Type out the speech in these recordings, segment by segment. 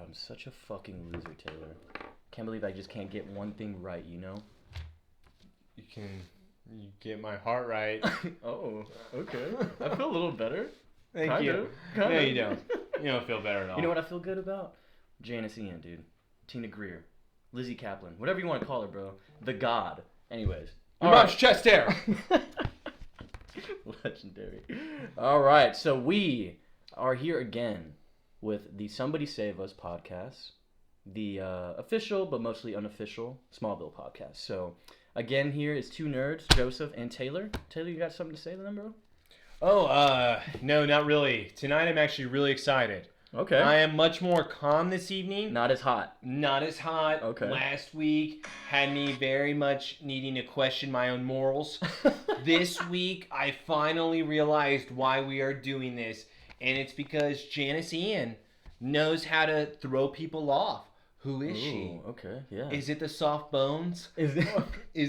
I'm such a fucking loser, Taylor. Can't believe I just can't get one thing right, you know? You get my heart right. Oh, okay. I feel a little better. Thank you. Kind No, of. you don't. You don't feel better at all. You know what I feel good about? Janice Ian, dude. Tina Greer. Lizzie Kaplan. Whatever you want to call her, bro. The God. Anyways. Your mom's chest hair. Legendary. All right, so we are here again with the Somebody Save Us podcast, the official but mostly unofficial Smallville podcast. So again, here is two nerds, Joseph and Taylor. Taylor, you got something to say to them, bro? Oh, no, not really. Tonight I'm actually really excited. Okay. I am much more calm this evening. Not as hot. Not as hot. Okay. Last week had me very much needing to question my own morals. This week I finally realized why we are doing this, and it's because Janice Ian knows how to throw people off. Who is she? Okay, yeah. Is it the soft bones? Is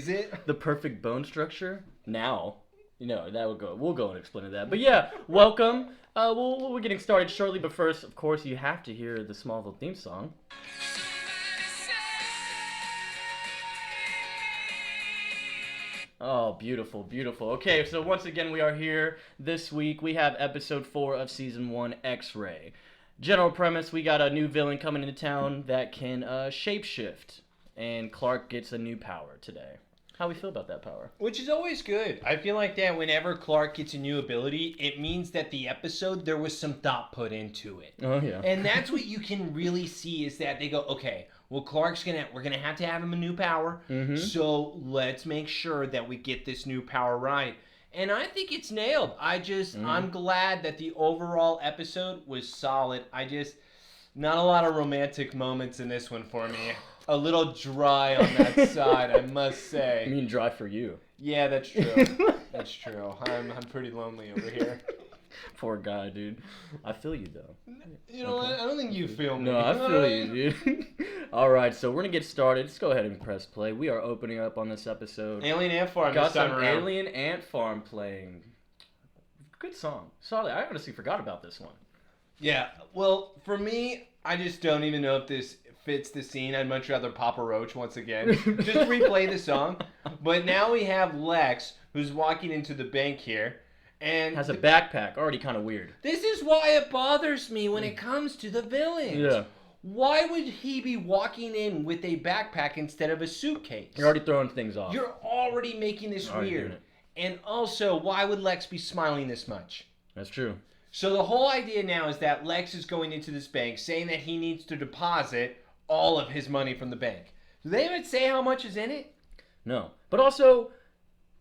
it? The perfect bone structure? Now. You know, that would go. We'll go and explain that. But yeah, welcome. We're getting started shortly, but first, of course, you have to hear the Smallville theme song. Oh, beautiful, beautiful. Okay, so once again, we are here this week. We have episode 4 of season 1, X-Ray. General premise, we got a new villain coming into town that can shapeshift, and Clark gets a new power today. How we feel about that power? Which is always good. I feel like that whenever Clark gets a new ability, it means that the episode, there was some thought put into it. Oh, yeah. And that's what you can really see is that they go, okay, well, we're going to have him a new power. Mm-hmm. So let's make sure that we get this new power right. And I think it's nailed. I'm glad that the overall episode was solid. Not a lot of romantic moments in this one for me. A little dry on that side, I must say. You mean dry for you? Yeah, that's true. That's true. I'm pretty lonely over here. Poor guy, dude. I feel you, though. You know what? I don't think you feel me. No, I feel you, dude. All right, so we're going to get started. Just go ahead and press play. We are opening up on this episode. Alien Ant Farm Got this time some around. Alien Ant Farm playing. Good song. Solid. I honestly forgot about this one. Yeah, well, for me, I just don't even know if this fits the scene. I'd much rather Papa Roach once again. Just replay the song. But now we have Lex, who's walking into the bank here. And has a backpack. Already kind of weird. This is why it bothers me when it comes to the villains. Yeah. Why would he be walking in with a backpack instead of a suitcase? You're already throwing things off. You're already making this weird. And also, why would Lex be smiling this much? That's true. So the whole idea now is that Lex is going into this bank saying that he needs to deposit all of his money from the bank. Do they even say how much is in it? No. But also,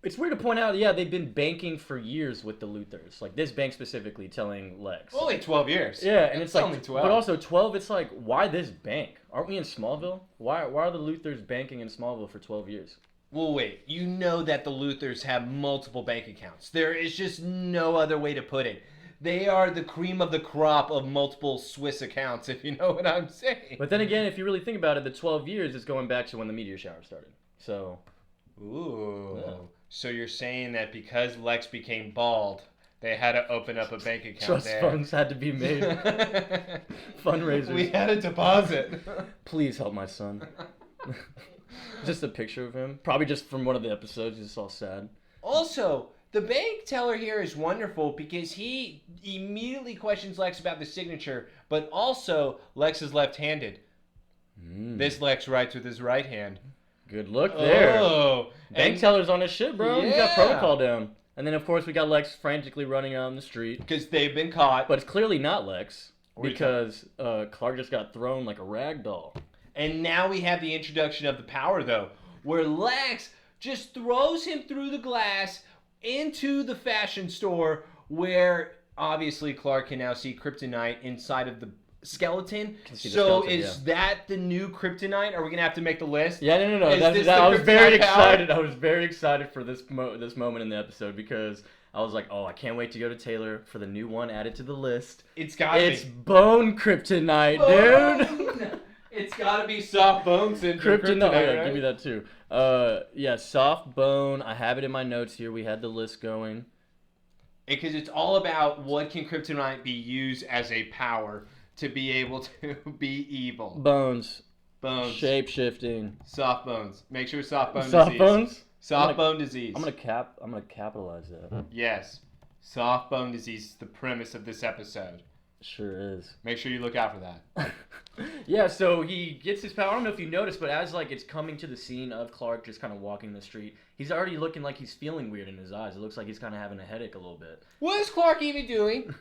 it's weird to point out, yeah, they've been banking for years with the Luthers. Like, this bank specifically telling Lex. Only 12 years. Yeah, and it's like, only 12. But also 12, it's like, why this bank? Aren't we in Smallville? Why are the Luthers banking in Smallville for 12 years? Well, wait. You know that the Luthers have multiple bank accounts. There is just no other way to put it. They are the cream of the crop of multiple Swiss accounts, if you know what I'm saying. But then again, if you really think about it, the 12 years is going back to when the meteor shower started. So. Ooh. Yeah. So you're saying that because Lex became bald, they had to open up a bank account Trust there. funds had to be made. Fundraisers. We had a deposit. Please help my son. Just a picture of him. Probably just from one of the episodes. He's just all sad. Also, the bank teller here is wonderful because he immediately questions Lex about the signature, but also Lex is left-handed. This Lex writes with his right hand. Good look there. Oh. Bank teller's on his shit, bro. Yeah. He's got protocol down. And then, of course, we got Lex frantically running on the street. Because they've been caught. But it's clearly not Lex. Because Clark just got thrown like a rag doll. And now we have the introduction of the power, though, where Lex just throws him through the glass into the fashion store where obviously Clark can now see kryptonite inside of the skeleton. Is that the new kryptonite? Are we gonna have to make the list? Yeah, no. I was very excited. I was very excited for this moment in the episode because I was like, oh, I can't wait to go to Taylor for the new one added to the list. It's bone kryptonite, dude. It's gotta be soft bone syndrome. Kryptonite. Right? Yeah, give me that too. Yeah, soft bone. I have it in my notes here. We had the list going. Because it's all about what can kryptonite be used as a power to be able to be evil. Bones. Bones. Shape shifting. Soft bones. Make sure soft bone Soft disease. bones. Soft bone disease. I'm gonna capitalize that. Yes. Soft bone disease is the premise of this episode. Sure is. Make sure you look out for that. Yeah, so he gets his power. I don't know if you noticed, but as like it's coming to the scene of Clark just kind of walking the street, he's already looking like he's feeling weird in his eyes. It looks like he's kind of having a headache a little bit. What is Clark even doing?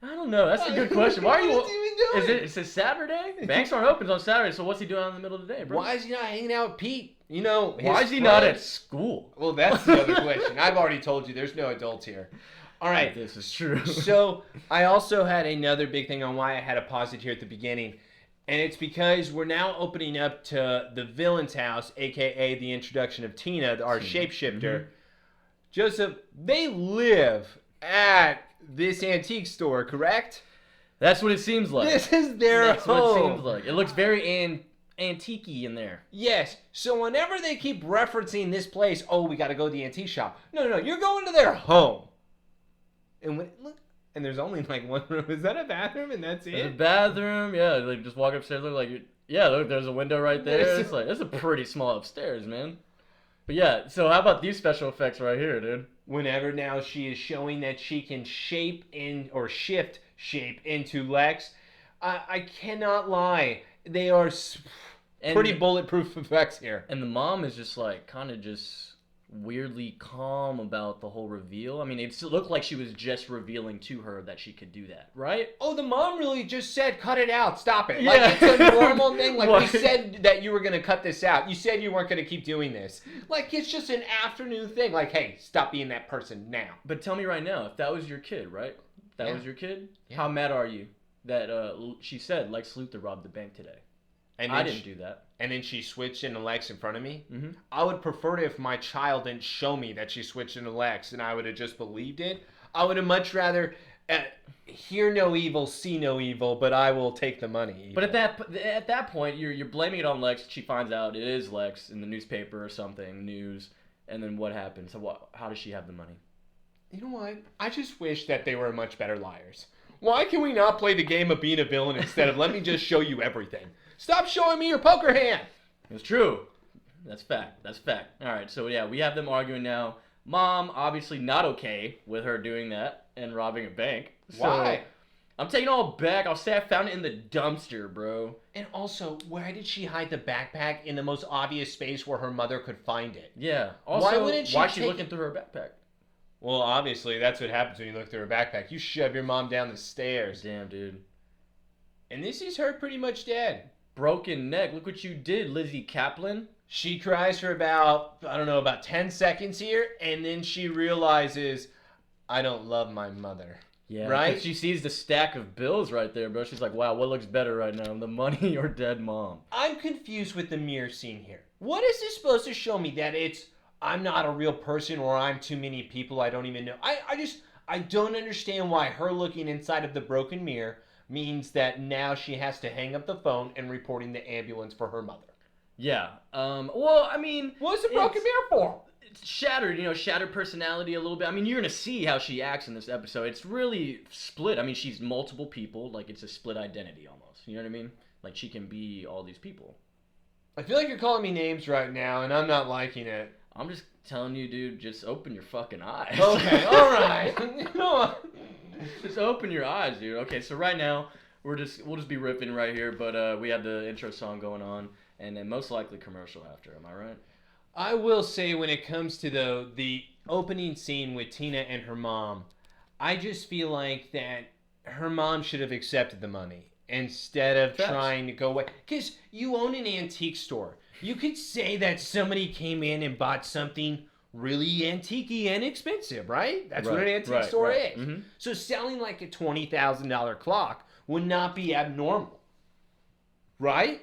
I don't know. That's a good question. Why are you? What is he even doing? Is it Saturday? Banks aren't open on Saturday, so what's he doing out in the middle of the day, bro? Why is he not hanging out with Pete? You know, why is he not at school? Well, that's the other question. I've already told you there's no adults here. All right. This is true. So I also had another big thing on why I had a pause it here at the beginning. And it's because we're now opening up to the villain's house, a.k.a. the introduction of Tina, our shapeshifter. Mm-hmm. Joseph, they live at this antique store, correct? That's what it seems like. This is their home. That's what it seems like. It looks very antique-y in there. Yes. So whenever they keep referencing this place, oh, we got to go to the antique shop. No. You're going to their home. And look, and there's only like one room. Is that a bathroom? And that's it? There's a bathroom. Yeah, like just walk upstairs. Look like look, there's a window right there. It's like it's a pretty small upstairs, man. But yeah, so how about these special effects right here, dude? Whenever now she is showing that she can shift shape into Lex, I cannot lie. They are pretty bulletproof effects here. And the mom is just like kind of just weirdly calm about the whole reveal. I mean, it looked like she was just revealing to her that she could do that, right? Oh, the mom really just said, cut it out, stop it. Yeah. Like, it's a normal thing. Like, we said that you were going to cut this out. You said you weren't going to keep doing this. Like, it's just an afternoon thing. Like, hey, stop being that person now. But tell me right now, if that was your kid, right? That was your kid? Yeah. How mad are you that she said Lex Luthor robbed the bank today? And I didn't do that. And then she switched into Lex in front of me. Mm-hmm. I would prefer it if my child didn't show me that she switched into Lex and I would have just believed it. I would have much rather hear no evil, see no evil, but I will take the money. Evil. But at that point, you're blaming it on Lex. She finds out it is Lex in the newspaper or something, news, and then what happens? So how does she have the money? You know what? I just wish that they were much better liars. Why can we not play the game of being a villain instead of let me just show you everything? Stop showing me your poker hand. It's true. That's fact. All right, so yeah, we have them arguing now. Mom, obviously not okay with her doing that and robbing a bank. So why? I'm taking it all back. I'll say I found it in the dumpster, bro. And also, why did she hide the backpack in the most obvious space where her mother could find it? Yeah. Also, why is she looking through her backpack? Well, obviously, that's what happens when you look through her backpack. You shove your mom down the stairs. Damn, dude. And this is her pretty much dead. Broken neck. Look what you did, Lizzie Kaplan. She cries for about 10 seconds here, and then she realizes, I don't love my mother. Yeah, right? She sees the stack of bills right there, bro. She's like, wow, what looks better right now, the money or dead mom? I'm confused with the mirror scene here. What is this supposed to show me? That I'm not a real person or I'm too many people I don't even know? I don't understand why her looking inside of the broken mirror means that now she has to hang up the phone and reporting the ambulance for her mother. Yeah. Well, I mean... What's the broken mirror for? It's shattered, shattered personality a little bit. I mean, you're going to see how she acts in this episode. It's really split. I mean, she's multiple people. Like, it's a split identity almost. You know what I mean? Like, she can be all these people. I feel like you're calling me names right now, and I'm not liking it. I'm just telling you, dude, just open your fucking eyes. Okay, all right. Just open your eyes, dude. Okay, so right now, we'll just be ripping right here, but we have the intro song going on, and then most likely commercial after. Am I right? I will say when it comes to the opening scene with Tina and her mom, I just feel like that her mom should have accepted the money instead of trying to go away. Because you own an antique store. You could say that somebody came in and bought something really antique-y and expensive, right? That's what an antique store is. Mm-hmm. So selling like a $20,000 clock would not be abnormal, right?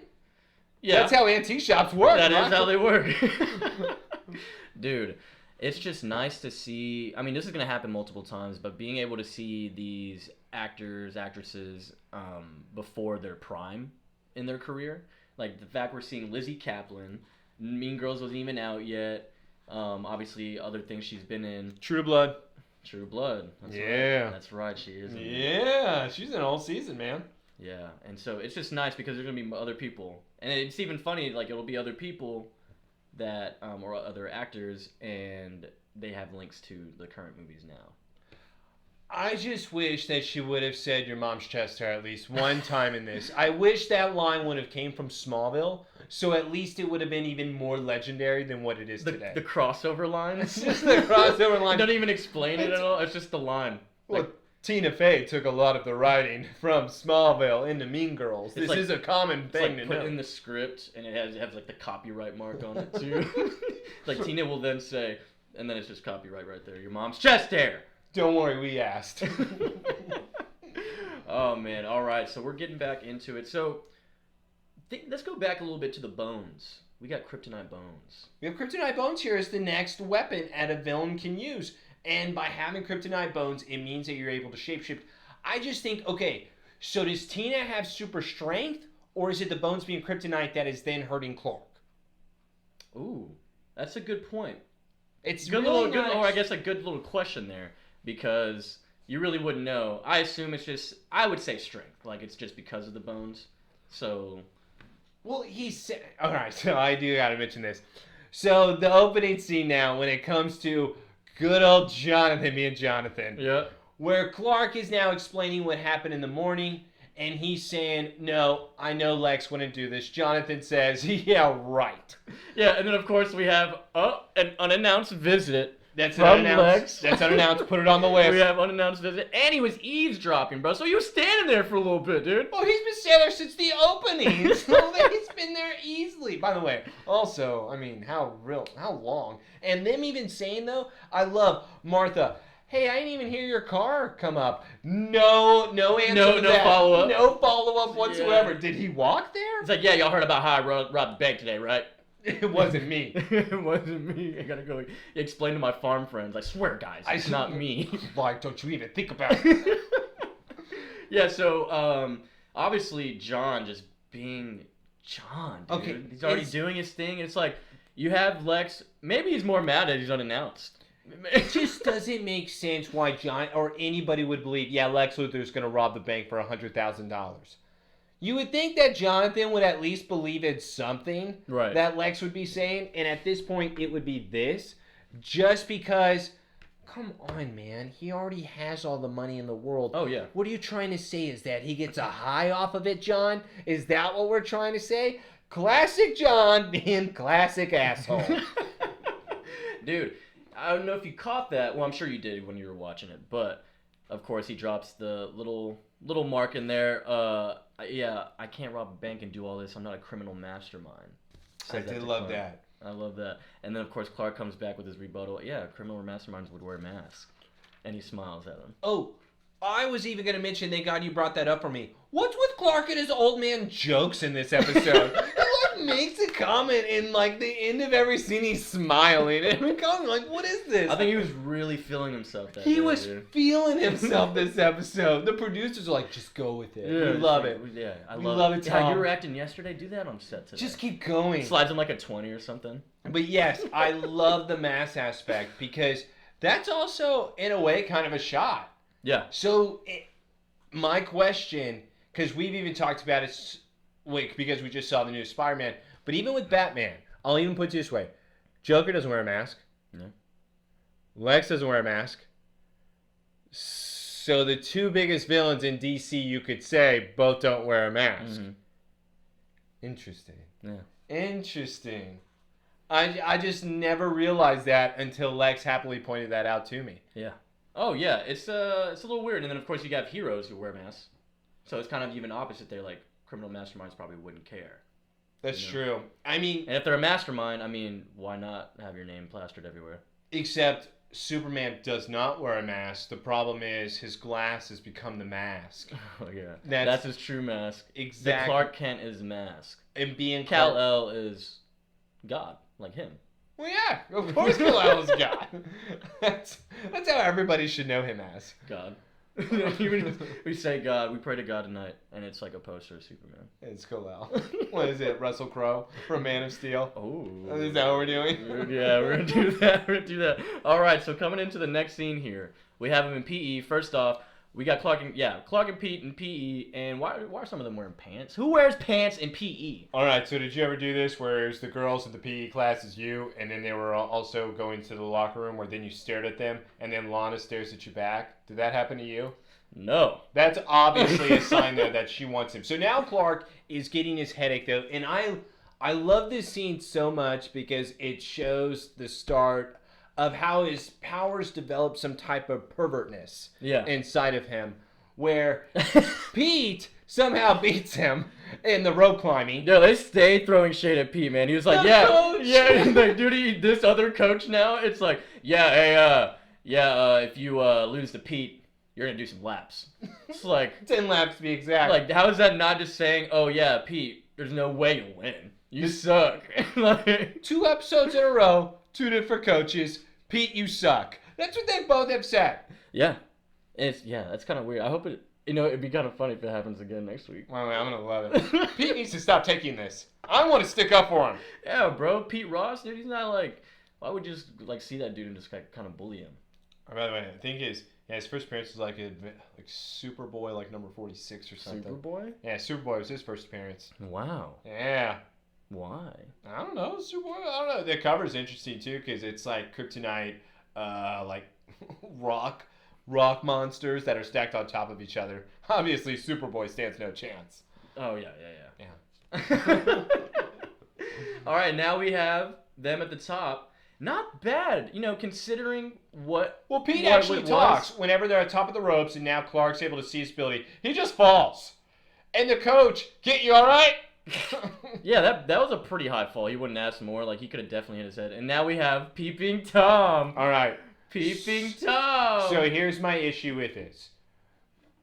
Yeah. That's how antique shops work. That is how they work. Dude, it's just nice to see. I mean, this is going to happen multiple times, but being able to see these actors, actresses before their prime in their career. Like the fact we're seeing Lizzie Kaplan, Mean Girls wasn't even out yet. Obviously, other things she's been in. True Blood. True Blood. That's yeah. Right. That's right, she is. Yeah, she's in all season, man. Yeah, and so it's just nice because there's gonna be other people, and it's even funny. Like it'll be other people that or other actors, and they have links to the current movies now. I just wish that she would have said your mom's chest hair at least one time in this. I wish that line would have came from Smallville, so at least it would have been even more legendary than what it is today. The crossover line. It's just the crossover line. Don't even explain it at all. It's just the line. Well, Tina Fey took a lot of the writing from Smallville into Mean Girls. This is a common thing to put know. in the script, and it has like the copyright mark on it too. Like Tina will then say, and then it's just copyright right there. Your mom's chest hair. Don't worry, we asked. Oh man! All right, so we're getting back into it. So let's go back a little bit to the bones. We got kryptonite bones. We have kryptonite bones here as the next weapon that a villain can use. And by having kryptonite bones, it means that you're able to shapeshift. I just think, okay, so does Tina have super strength, or is it the bones being kryptonite that is then hurting Clark? Ooh, that's a good point. It's good really little, nice. or I guess a good little question there, because you really wouldn't know. I assume it's just, I would say strength, like it's just because of the bones. So, well, he said, all right, so I do got to mention this. So the opening scene now, when it comes to good old Jonathan being Jonathan, yeah, where Clark is now explaining what happened in the morning, and he's saying, no, I know Lex wouldn't do this. Jonathan says, yeah, right. Yeah, and then of course we have an unannounced visit. That's from unannounced. Lex. That's unannounced. Put it on the list. We have unannounced visit, and he was eavesdropping, bro. So he was standing there for a little bit, dude. Oh, he's been standing there since the opening. So he's been there easily. By the way, also, I mean, how long? And them even saying though, I love Martha. Hey, I didn't even hear your car come up. No answer to that. Follow-up. No follow-up whatsoever. Yeah. Did he walk there? It's like, yeah, y'all heard about how I robbed the bank today, right? It wasn't me. It wasn't me. I gotta go explain to my farm friends. I swear, guys, it's not me. Why don't you even think about it? Yeah, so obviously John just being John, dude. Okay, He's already doing his thing. It's like you have Lex. Maybe he's more mad that he's unannounced. It just doesn't make sense why John or anybody would believe, yeah, Lex Luthor's going to rob the bank for $100,000. You would think that Jonathan would at least believe in something right. that Lex would be saying, and at this point it would be this, just because, come on, man, he already has all the money in the world. Oh, yeah. What are you trying to say? Is that he gets a high off of it, John? Is that what we're trying to say? Classic John being classic asshole. Dude, I don't know if you caught that. Well, I'm sure you did when you were watching it, but of course he drops the little mark in there. Yeah, I can't rob a bank and do all this. I'm not a criminal mastermind. I did love that. I love that. And then of course Clark comes back with his rebuttal. Yeah, criminal masterminds would wear masks, and he smiles at him. Oh, I was even going to mention, thank God you brought that up for me. What's with Clark and his old man jokes in this episode? He makes a comment in like the end of every scene, he's smiling. And I'm going like, what is this? I think he was really feeling himself that day, He was dude. feeling himself this episode. The producers are like, just go with it. Yeah, we love it. Yeah, I We love love it, Yeah, Tom. you were acting yesterday. Do that on set today. Just keep going. Slides him like a 20 or something. But yes, I love the mass aspect because that's also, in a way, kind of a shot. Yeah. So, my question, because we've even talked about it, because we just saw the new Spider-Man, but even with Batman, I'll even put it this way. Joker doesn't wear a mask. No. Lex doesn't wear a mask. So the two biggest villains in DC, you could say, both don't wear a mask. Mm-hmm. Interesting. Yeah. Interesting. I just never realized that until Lex happily pointed that out to me. Yeah. Oh yeah, it's a little weird, and then of course you got heroes who wear masks, so it's kind of even opposite there. Like criminal masterminds probably wouldn't care. That's true. I mean, and if they're a mastermind, I mean, why not have your name plastered everywhere? Except Superman does not wear a mask. The problem is his glass has become the mask. Oh yeah, That's his true mask. Exactly. The Clark Kent is mask, and being Kal-El is God, like him. Well, yeah, of course Kal-El is God. That's how everybody should know him as. God. We say God, we pray to God tonight, and it's like a poster of Superman. It's Kal-El. What is it, Russell Crowe from Man of Steel? Oh. Is that what we're doing? Yeah, we're going to do that. All right, so coming into the next scene here, we have him in PE. First off, We got Clark and Pete in PE, and why are some of them wearing pants? Who wears pants in PE? All right, so did you ever do this where it was the girls in the PE class is you, and then they were also going to the locker room where then you stared at them, and then Lana stares at you back? Did that happen to you? No. That's obviously a sign though that she wants him. So now Clark is getting his headache though, and I love this scene so much because it shows the start of how his powers develop some type of pervertness inside of him, where Pete somehow beats him in the rope climbing. Yeah, they stay throwing shade at Pete, man. He was like, Coach! like, dude, this other coach now, it's like, if you lose to Pete, you're gonna do some laps. It's like 10 laps to be exact. Like, how is that not just saying, oh yeah, Pete, there's no way you'll win. You suck. Like, 2 episodes in a row, 2 different coaches. Pete, you suck. That's what they both have said. Yeah. That's kind of weird. I hope it'd be kind of funny if it happens again next week. Well, I'm going to love it. Pete needs to stop taking this. I want to stick up for him. Yeah, bro. Pete Ross, dude, he's not like, why would you just like see that dude and just kind of bully him? Oh, by the way, I think his first appearance was like Superboy, like number 46 or something. Superboy? Yeah, Superboy was his first appearance. Wow. Yeah. Why? I don't know. Superboy, I don't know. The cover's interesting too because it's like kryptonite, like rock monsters that are stacked on top of each other. Obviously, Superboy stands no chance. Oh, yeah. All right, now we have them at the top. Not bad, considering what... Well, Pete actually talks whenever they're at top of the ropes, and now Clark's able to see his ability. He just falls. And the coach, get you all right? Yeah, that was a pretty high fall. He wouldn't ask more. Like, he could have definitely hit his head. And now we have Peeping Tom. All right. Peeping Tom. So here's my issue with this.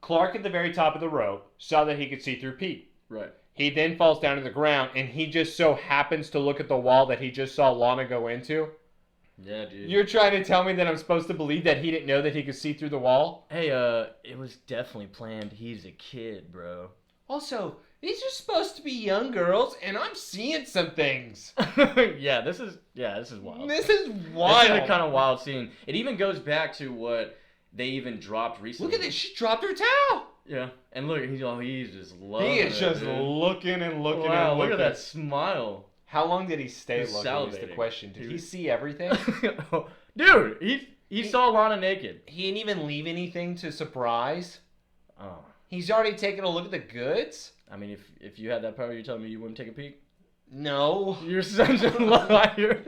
Clark at the very top of the rope saw that he could see through Pete. Right. He then falls down to the ground, and he just so happens to look at the wall that he just saw Lana go into. Yeah, dude. You're trying to tell me that I'm supposed to believe that he didn't know that he could see through the wall? Hey, it was definitely planned. He's a kid, bro. Also, these are supposed to be young girls, and I'm seeing some things. Yeah, this is wild. This is wild. This is a kind of wild scene. It even goes back to what they even dropped recently. Look at this. She dropped her towel. Yeah, and look, he's just loving it. He is just looking and looking and looking. Look at that smile. How long did he stay looking is the question. Did he see everything? Dude, he saw Lana naked. He didn't even leave anything to surprise. Oh. He's already taken a look at the goods? I mean, if you had that power, you're telling me you wouldn't take a peek? No. You're such a liar.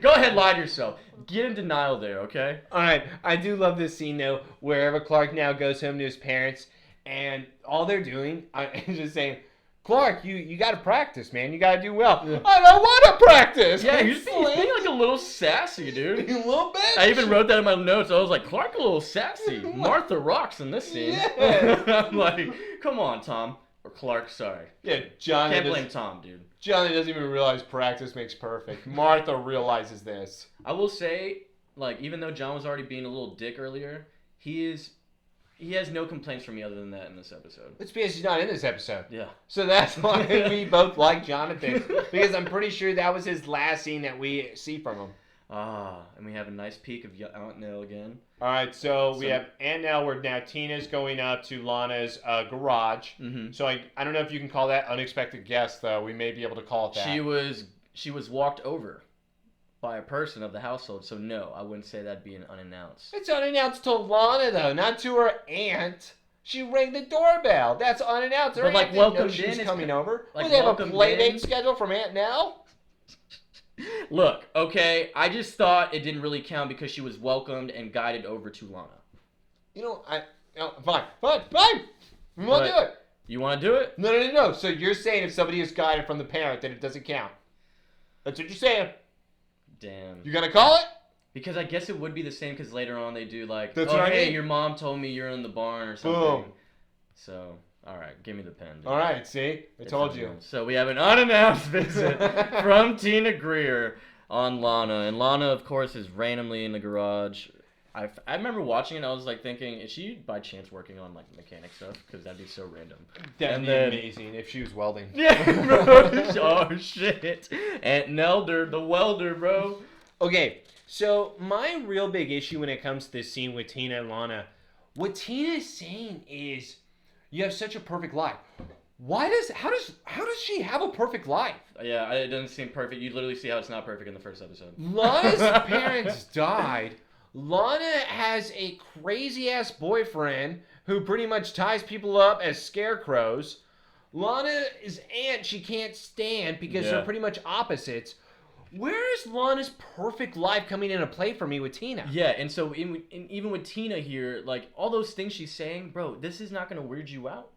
Go ahead, lie to yourself. Get in denial there, okay? All right. I do love this scene, though, wherever Clark now goes home to his parents, and all they're doing is just saying, Clark, you got to practice, man. You got to do well. Yeah. I don't want to practice. Yeah, he's being like a little sassy, dude. A little bit. I even wrote that in my notes. I was like, Clark a little sassy. Martha rocks in this scene. Yeah. I'm like, come on, Tom. Or Clark, sorry. Yeah, Johnny. Can't blame Tom, dude. Johnny doesn't even realize practice makes perfect. Martha realizes this. I will say, like, even though John was already being a little dick earlier, he has no complaints from me other than that in this episode. It's because he's not in this episode. Yeah. So that's why we both like Jonathan. Because I'm pretty sure that was his last scene that we see from him. And we have a nice peek of Aunt Nell again. All right, so we have Aunt Nell where now Tina's going up to Lana's garage. Mm-hmm. So I don't know if you can call that unexpected guest, though. We may be able to call it that. She was walked over by a person of the household, so no, I wouldn't say that'd be an unannounced. It's unannounced to Lana, though, not to her aunt. She rang the doorbell. That's unannounced. Her aunt didn't know she was coming over. Would they have a play date scheduled from Aunt Nell? Look, okay, I just thought it didn't really count because she was welcomed and guided over to Lana. Fine. You want to do it? You want to do it? No. So you're saying if somebody is guided from the parent, then it doesn't count. That's what you're saying. Damn. You gonna call it? Because I guess it would be the same because later on they do like, hey, your mom told me you're in the barn or something. Boom. So, all right, give me the pen. Dude. All right, see? I told you. So we have an unannounced visit from Tina Greer on Lana. And Lana, of course, is randomly in the garage. I remember watching it, I was like thinking, is she by chance working on like mechanic stuff? Because that'd be so random. That'd be amazing if she was welding. Yeah, bro. Oh, shit. Aunt Nelder, the welder, bro. Okay, so my real big issue when it comes to this scene with Tina and Lana What Tina is saying is, you have such a perfect life. How does she have a perfect life? Yeah, it doesn't seem perfect. You literally see how it's not perfect in the first episode. Lana's parents died. Lana has a crazy-ass boyfriend who pretty much ties people up as scarecrows. Lana's aunt she can't stand because they're pretty much opposites. Where is Lana's perfect life coming into play for me with Tina? Yeah, and so even with Tina here, like, all those things she's saying, bro, this is not going to weird you out.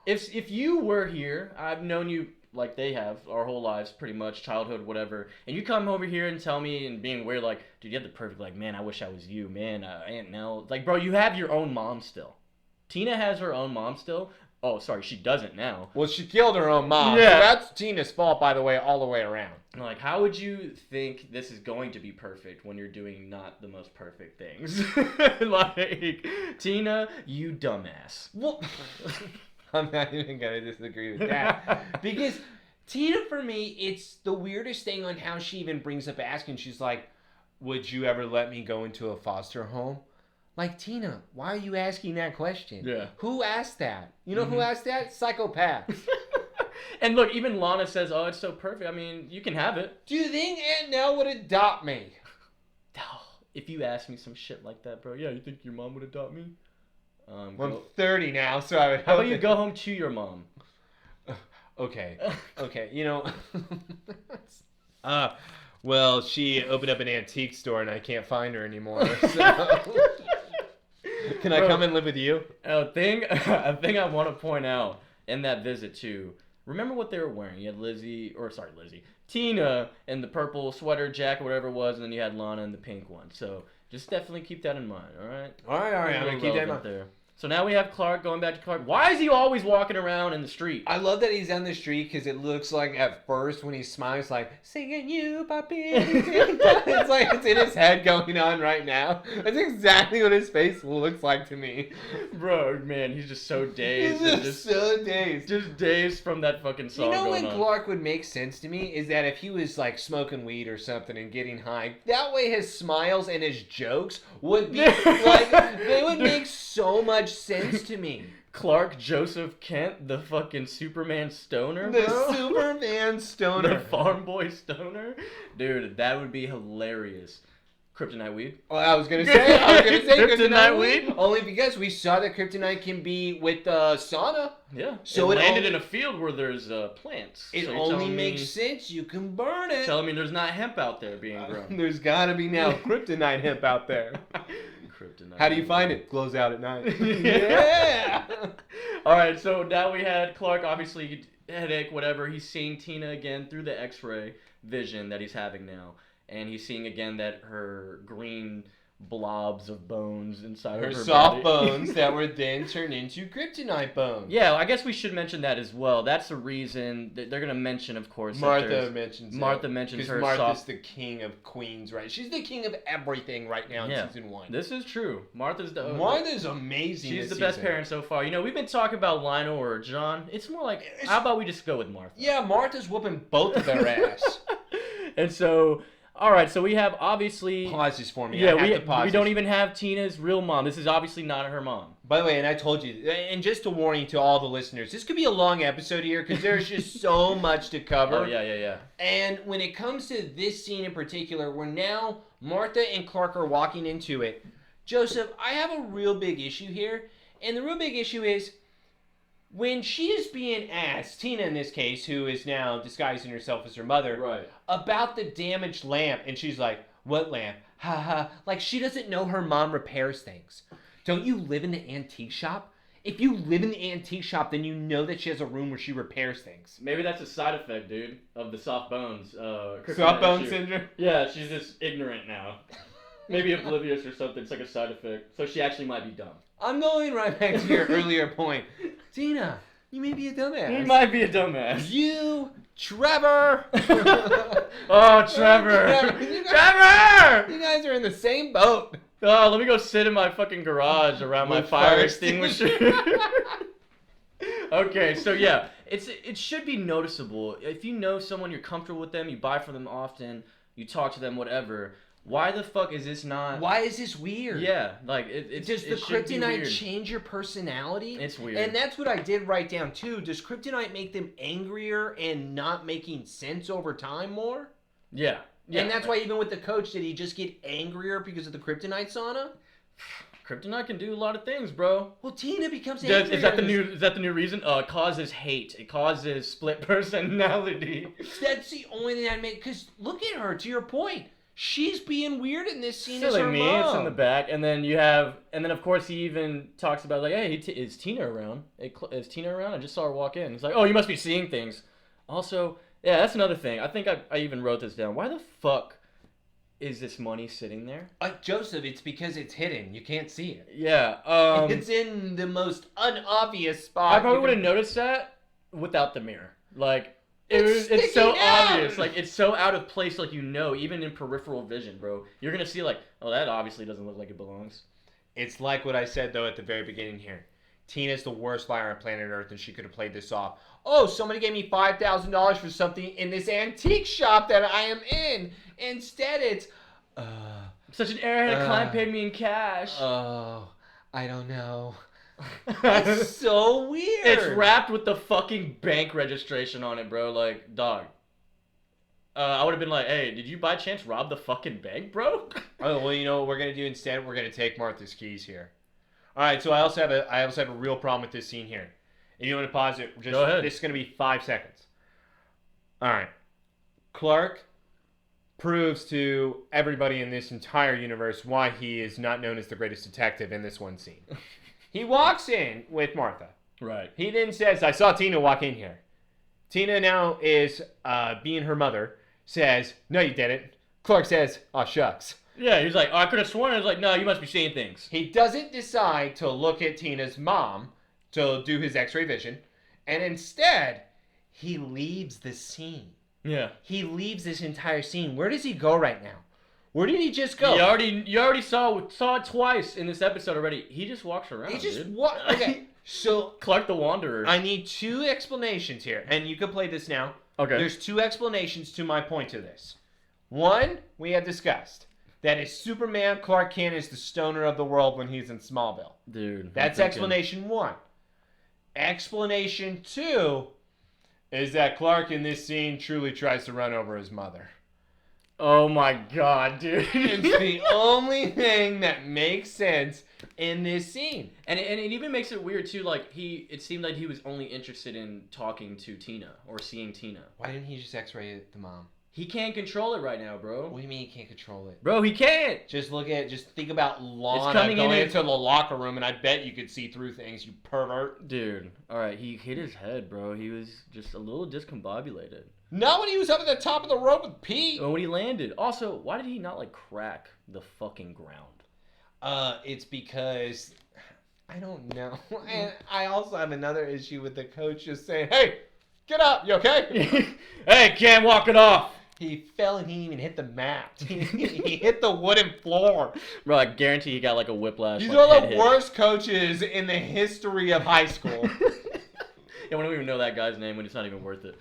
If you were here, I've known you like they have our whole lives, pretty much, childhood, whatever, and you come over here and tell me and being weird, like, dude, you have the perfect, like, man, I wish I was you, man, Aunt Nell. Like, bro, you have your own mom still. Tina has her own mom still. Oh, sorry, she doesn't now. Well, she killed her own mom. Yeah. So that's Tina's fault, by the way, all the way around. Like, how would you think this is going to be perfect when you're doing not the most perfect things? Like, Tina, you dumbass. Well, I'm not even going to disagree with that. Because Tina, for me, it's the weirdest thing on how she even brings up asking. She's like, would you ever let me go into a foster home? Like, Tina, why are you asking that question? Yeah. Who asked that? You know who asked that? Psychopaths. And look, even Lana says, oh, it's so perfect. I mean, you can have it. Do you think Aunt Nell would adopt me? If you asked me some shit like that, bro, yeah, you think your mom would adopt me? I'm 30 now, so I would How about you go home to your mom? Okay. You know. Well, she opened up an antique store and I can't find her anymore. So. Can I come and live with you? A thing I want to point out in that visit too. Remember what they were wearing? You had Tina in the purple sweater, jacket, whatever it was, and then you had Lana in the pink one. So just definitely keep that in mind, all right? All right. I'm gonna keep that in mind. There. So now we have Clark going back to Clark. Why is he always walking around in the street? I love that he's on the street because it looks like at first when he smiles, like singing you, puppy. It's like it's in his head going on right now. That's exactly what his face looks like to me. Bro, man, he's just so dazed. He's just so dazed. Just dazed from that fucking song. You know going when on. Clark would make sense to me is that if he was like smoking weed or something and getting high, that way his smiles and his jokes would be like they would make so much sense to me. Clark Joseph Kent, the fucking Superman stoner, bro? The Superman stoner. The farm boy stoner? Dude, that would be hilarious. Kryptonite weed? Oh, I was gonna say Kryptonite weed? Only because we saw that kryptonite can be with sauna. Yeah. So it landed in a field where there's plants. It so only makes sense. You can burn it. Telling me there's not hemp out there being grown. There's gotta be now kryptonite hemp out there. Kryptonite. How do you find it? Glows out at night. Yeah. All right. So now we had Clark, obviously headache, whatever. He's seeing Tina again through the X-ray vision that he's having now. And he's seeing again that her green blobs of bones inside of her soft body. bones that were then turned into kryptonite bones. Yeah, I guess we should mention that as well. That's the reason that they're going to mention, of course. Martha mentions her Martha's soft... the king of queens, right? She's the king of everything right now in season 1. This is true. Martha's amazing. She's the best parent so far. You know, we've been talking about Lionel or John. It's more like, how about we just go with Martha? Yeah, Martha's whooping both of their ass. And so... All right, so we have obviously... Pause this for me. Yeah, we don't even have Tina's real mom. This is obviously not her mom. By the way, and I told you, and just a warning to all the listeners, this could be a long episode here because there's just so much to cover. Oh, yeah. And when it comes to this scene in particular, where now Martha and Clark are walking into it, Joseph, I have a real big issue here. And the real big issue is... when she is being asked, Tina in this case, who is now disguising herself as her mother, right, about the damaged lamp, and she's like, what lamp? Ha ha. Like, she doesn't know her mom repairs things. Don't you live in the antique shop? If you live in the antique shop, then you know that she has a room where she repairs things. Maybe that's a side effect, dude, of the soft bones. Soft bone syndrome? Yeah, she's just ignorant now. Maybe oblivious or something. It's like a side effect. So she actually might be dumb. I'm going right back to your earlier point. Tina, you may be a dumbass. You might be a dumbass. You, Trevor. Oh, Trevor. Trevor! You guys are in the same boat. Oh, let me go sit in my fucking garage around my fire extinguisher. Okay, so yeah, it should be noticeable. If you know someone, you're comfortable with them, you buy from them often, you talk to them, whatever. why the fuck is this not? Why is this weird? Yeah, like it's does the kryptonite change your personality? It's weird, and that's what I did write down too. Does kryptonite make them angrier and not making sense over time more? Yeah. And that's why even with the coach, did he just get angrier because of the kryptonite sauna? Kryptonite can do a lot of things, bro. Well, Tina becomes angrier. Is that the new reason? It causes hate. It causes split personality. That's the only thing that made. Because look at her. To your point, she's being weird in this scene. Silly as her me. mom. It's in the back, and then of course he even talks about like, hey, is Tina around? Is Tina around? I just saw her walk in. He's like, oh, you must be seeing things. Also, yeah, that's another thing. I think I even wrote this down. Why the fuck is this money sitting there? Joseph, it's because it's hidden. You can't see it. Yeah. It's in the most unobvious spot. I probably would have noticed that without the mirror. Like, it's so obvious. Like, it's so out of place, like, even in peripheral vision, bro. You're going to see, like, oh, that obviously doesn't look like it belongs. It's like what I said, though, at the very beginning here. Tina's the worst liar on planet Earth, and she could have played this off. Oh, somebody gave me $5,000 for something in this antique shop that I am in. Instead, it's... Such an airhead client paid me in cash. Oh, I don't know. It's so weird. It's wrapped with the fucking bank registration on it, bro. Like, dog. I would have been like, hey, did you by chance rob the fucking bank, bro? Oh, well, you know what we're going to do instead? We're going to take Martha's keys here. All right, so I also have a real problem with this scene here. And you want to pause it? Go ahead. This is going to be 5 seconds. All right. Clark proves to everybody in this entire universe why he is not known as the greatest detective in this one scene. He walks in with Martha. Right. He then says, I saw Tina walk in here. Tina now is, being her mother, says, no, you didn't. Clark says, oh, shucks. Yeah, he's like, oh, I could have sworn. I was like, no, you must be seeing things. He doesn't decide to look at Tina's mom to do his x-ray vision, and instead, he leaves the scene. Yeah. He leaves this entire scene. Where does he go right now? Where did he just go? You already saw it twice in this episode already. He just walks around. He just dude. Okay, so Clark the Wanderer. I need 2 explanations here, and you can play this now. Okay. There's 2 explanations to my point to this. One, we have discussed. That is Superman Clark Kent is the stoner of the world when he's in Smallville. Dude. That's explanation 1. Explanation 2 is that Clark in this scene truly tries to run over his mother. Oh my god, dude. It's the only thing that makes sense in this scene. And it even makes it weird too, like it seemed like he was only interested in talking to Tina or seeing Tina. Why didn't he just x-ray the mom? He can't control it right now, bro. What do you mean he can't control it? Bro, he can't. Just think about Lana coming going in into the locker room, and I bet you could see through things, you pervert. Dude, alright, he hit his head, bro. He was just a little discombobulated. Not when he was up at the top of the rope with Pete. When he landed. Also, why did he not, like, crack the fucking ground? It's because... I don't know. And I also have another issue with the coach just saying, hey, get up, you okay? Hey, can't walk it off. He fell and he didn't even hit the mat. He hit the wooden floor. Bro, I guarantee he got like a whiplash. These like, are the worst coaches in the history of high school. Yeah, we don't even know that guy's name when it's not even worth it.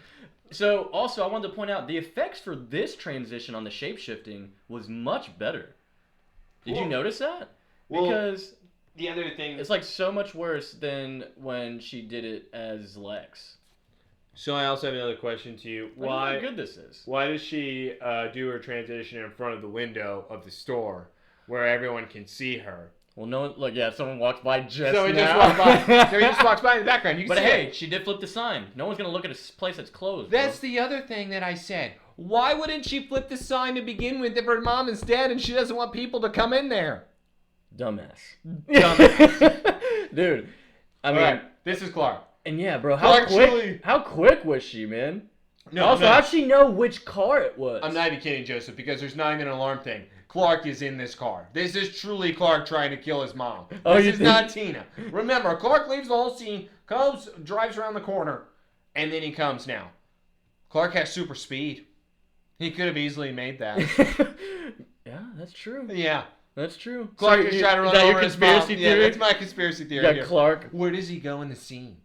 So, also, I wanted to point out, the effects for this transition on the shape-shifting was much better. Did you notice that? Because the other thing... it's like so much worse than when she did it as Lex. So I also have another question to you. Why how good this is. Why does she do her transition in front of the window of the store where everyone can see her? Well, no, look, yeah, someone walks by just so now. Just walks by. So he just walks by in the background. You can but see hey, it. she did flip the sign. No one's going to look at a place that's closed. That's bro. the other thing that I said. Why wouldn't she flip the sign to begin with if her mom is dead and she doesn't want people to come in there? Dumbass. Dumbass. Dude, I mean... Right, this is Clark. And yeah, bro, how quick was she, man? No, also, how'd she know which car it was? I'm not even kidding, Joseph, because there's not even an alarm thing. Clark is in this car. This is truly Clark trying to kill his mom. This is not Tina. Remember, Clark leaves the whole scene, drives around the corner, and then he comes now. Clark has super speed. He could have easily made that. Yeah, that's true. Yeah. That's true. Clark is trying to run over his mom. Conspiracy theory? Yeah, that's my conspiracy theory. Yeah, Clark. Where does he go in the scene?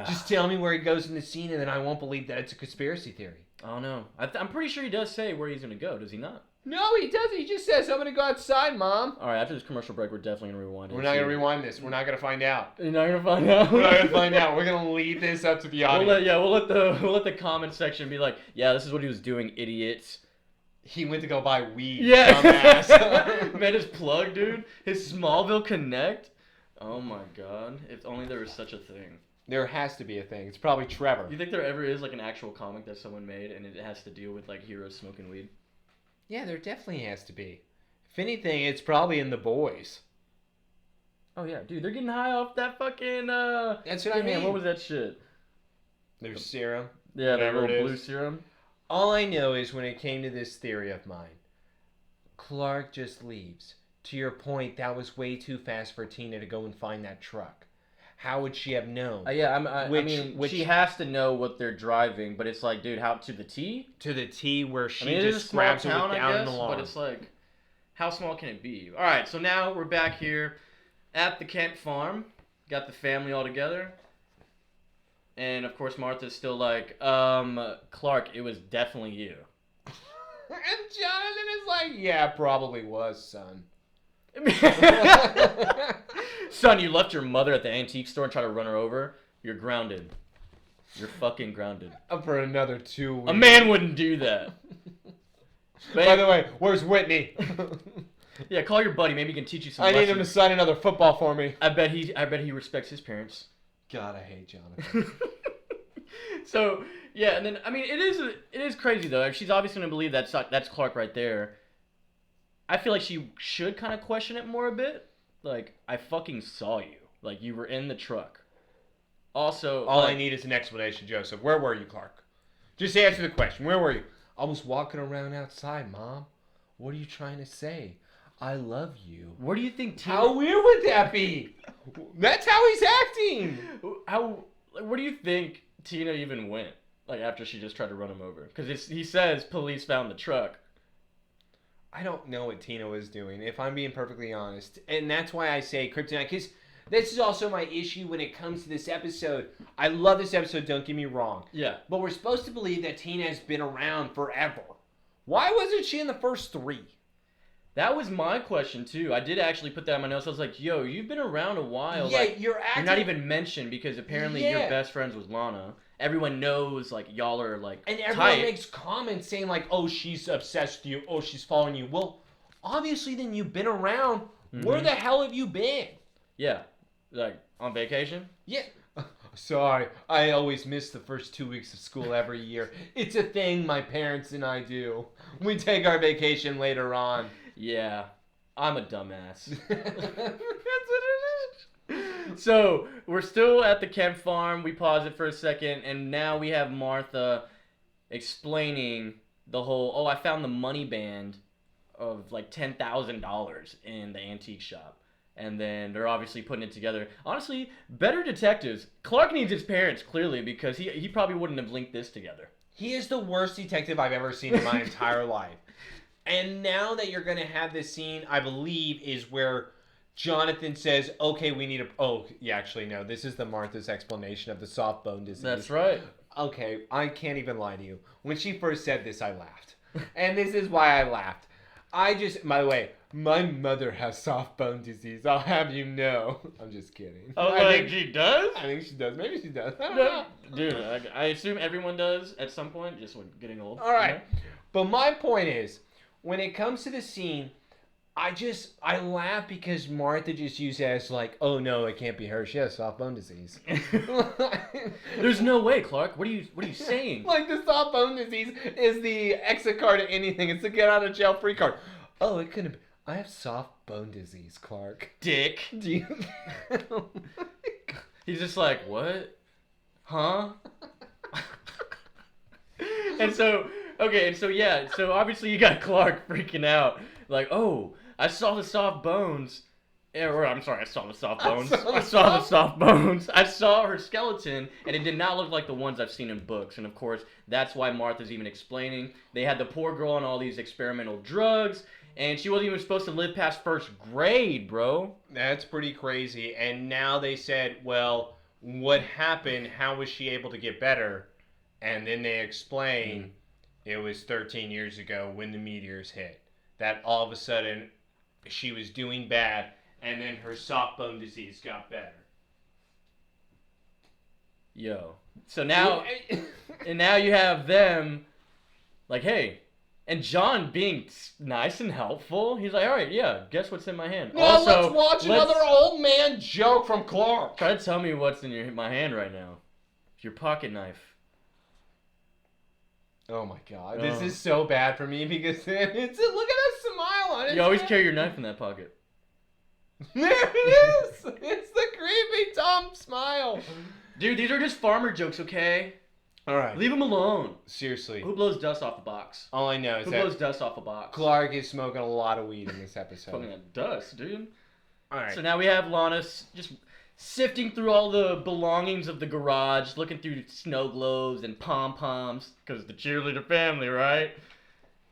Just tell me where he goes in the scene, and then I won't believe that it's a conspiracy theory. I don't know. I'm pretty sure he does say where he's going to go. Does he not? No, he doesn't. He just says, I'm going to go outside, Mom. All right, after this commercial break, we're definitely going to rewind it. We're not going to rewind this. We're not going to find out. You're not going to find out? We're not going to find out. We're going to leave this up to the audience. We'll let the comment section be like, yeah, this is what he was doing, idiots. He went to go buy weed, Yeah. dumbass. Man, his plug, dude. His Smallville Connect. Oh my god. If only there was such a thing. There has to be a thing. It's probably Trevor. You think there ever is like an actual comic that someone made and it has to deal with like heroes smoking weed? Yeah, there definitely has to be. If anything, it's probably in The Boys. Oh yeah, dude, they're getting high off that fucking That's what I mean. What was that shit? There's serum. Yeah, that Whatever little it blue is. serum. All I know is when it came to this theory of mine, Clark just leaves. To your point, that was way too fast for Tina to go and find that truck. How would she have known? I mean, she has to know what they're driving, but it's like, dude, how to the T? To the T where she It is just a small grabs town, it I down guess, in the lawn. but it's like, how small can it be? All right, so now we're back here at the Kent farm. Got the family all together. And, of course, Martha's still like, Clark, it was definitely you. And Jonathan is like, yeah, probably was, son. Son, you left your mother at the antique store and tried to run her over. You're grounded. You're fucking grounded. For another 2 weeks. A man wouldn't do that. By the way, where's Whitney? Yeah, call your buddy. Maybe he can teach you some I lessons. need him to sign another football for me. I bet he respects his parents. God, I hate Jonathan. So yeah, and then I mean it is crazy though. She's obviously gonna believe that's Clark right there. I feel like she should kind of question it more a bit. Like, I fucking saw you. Like, you were in the truck. Also, all I need is an explanation, Joseph. Where were you, Clark? Just answer the question. Where were you? I was walking around outside, Mom. What are you trying to say? I love you. Where do you think Tina... How weird would that be? That's how he's acting. Where do you think Tina even went? Like, after she just tried to run him over? Because he says police found the truck. I don't know what Tina was doing, if I'm being perfectly honest. And that's why I say Kryptonite, because this is also my issue when it comes to this episode. I love this episode, don't get me wrong. Yeah. But we're supposed to believe that Tina has been around forever. Why wasn't she in the first 3? That was my question, too. I did actually put that in my notes. I was like, yo, you've been around a while. Yeah, like, you're acting... You're not even mentioned because apparently your best friends with Lana. Everyone knows, like, y'all are, like, and everyone tight. makes comments saying, like, oh, she's obsessed with you. Oh, she's following you. Well, obviously, then you've been around. Mm-hmm. Where the hell have you been? Yeah. Like, on vacation? Yeah. Sorry, I always miss the first 2 weeks of school every year. It's a thing my parents and I do. We take our vacation later on. Yeah. I'm a dumbass. That's what it is. So, we're still at the Kent farm. We pause it for a second, and now we have Martha explaining the whole, oh, I found the money band of like $10,000 in the antique shop. And then they're obviously putting it together. Honestly, better detectives. Clark needs his parents, clearly, because he probably wouldn't have linked this together. He is the worst detective I've ever seen in my entire life. And now that you're going to have this scene, I believe, is where Jonathan says, okay, we need a... Oh, yeah, actually, no. This is the Martha's explanation of the soft bone disease. That's right. Okay, I can't even lie to you. When she first said this, I laughed. And this is why I laughed. By the way, my mother has soft bone disease. I'll have you know. I'm just kidding. Oh, I think she does? I think she does. Maybe she does. I don't know. Dude, I assume everyone does at some point, just when getting old. All right. You know? But my point is, when it comes to the scene, I laugh because Martha just used it as like, oh no, it can't be her. She has soft bone disease. There's no way, Clark. What are you saying? Like the soft bone disease is the exit card to anything. It's the get out of jail free card. Oh, it couldn't be. I have soft bone disease, Clark. Dick. Do you... He's just like, what? Huh? And so obviously you got Clark freaking out. Like, oh, I saw the soft bones. I saw the soft bones. I saw the soft bones. I saw her skeleton, and it did not look like the ones I've seen in books. And of course, that's why Martha's even explaining. They had the poor girl on all these experimental drugs, and she wasn't even supposed to live past first grade, bro. That's pretty crazy. And now they said, well, what happened? How was she able to get better? And then they explain it was 13 years ago when the meteors hit. that all of a sudden she was doing bad, and then her soft bone disease got better. Yo. So now, and now you have them, like, hey, and John being nice and helpful. He's like, all right, yeah, guess what's in my hand. Now also, let's watch another old man joke from Clark. Try to tell me what's in my hand right now. Your pocket knife. Oh my god, this is so bad for me because look at that smile on it. You always carry your knife in that pocket. There it is. It's the creepy Tom smile. Dude, these are just farmer jokes, okay? All right. Leave them alone. Seriously. Who blows dust off a box? All I know is Who blows dust off a box? Clark is smoking a lot of weed in this episode. Smoking that dust, dude. All right. So now we have Lana just sifting through all the belongings of the garage, looking through snow globes and pom-poms, because the cheerleader family, right?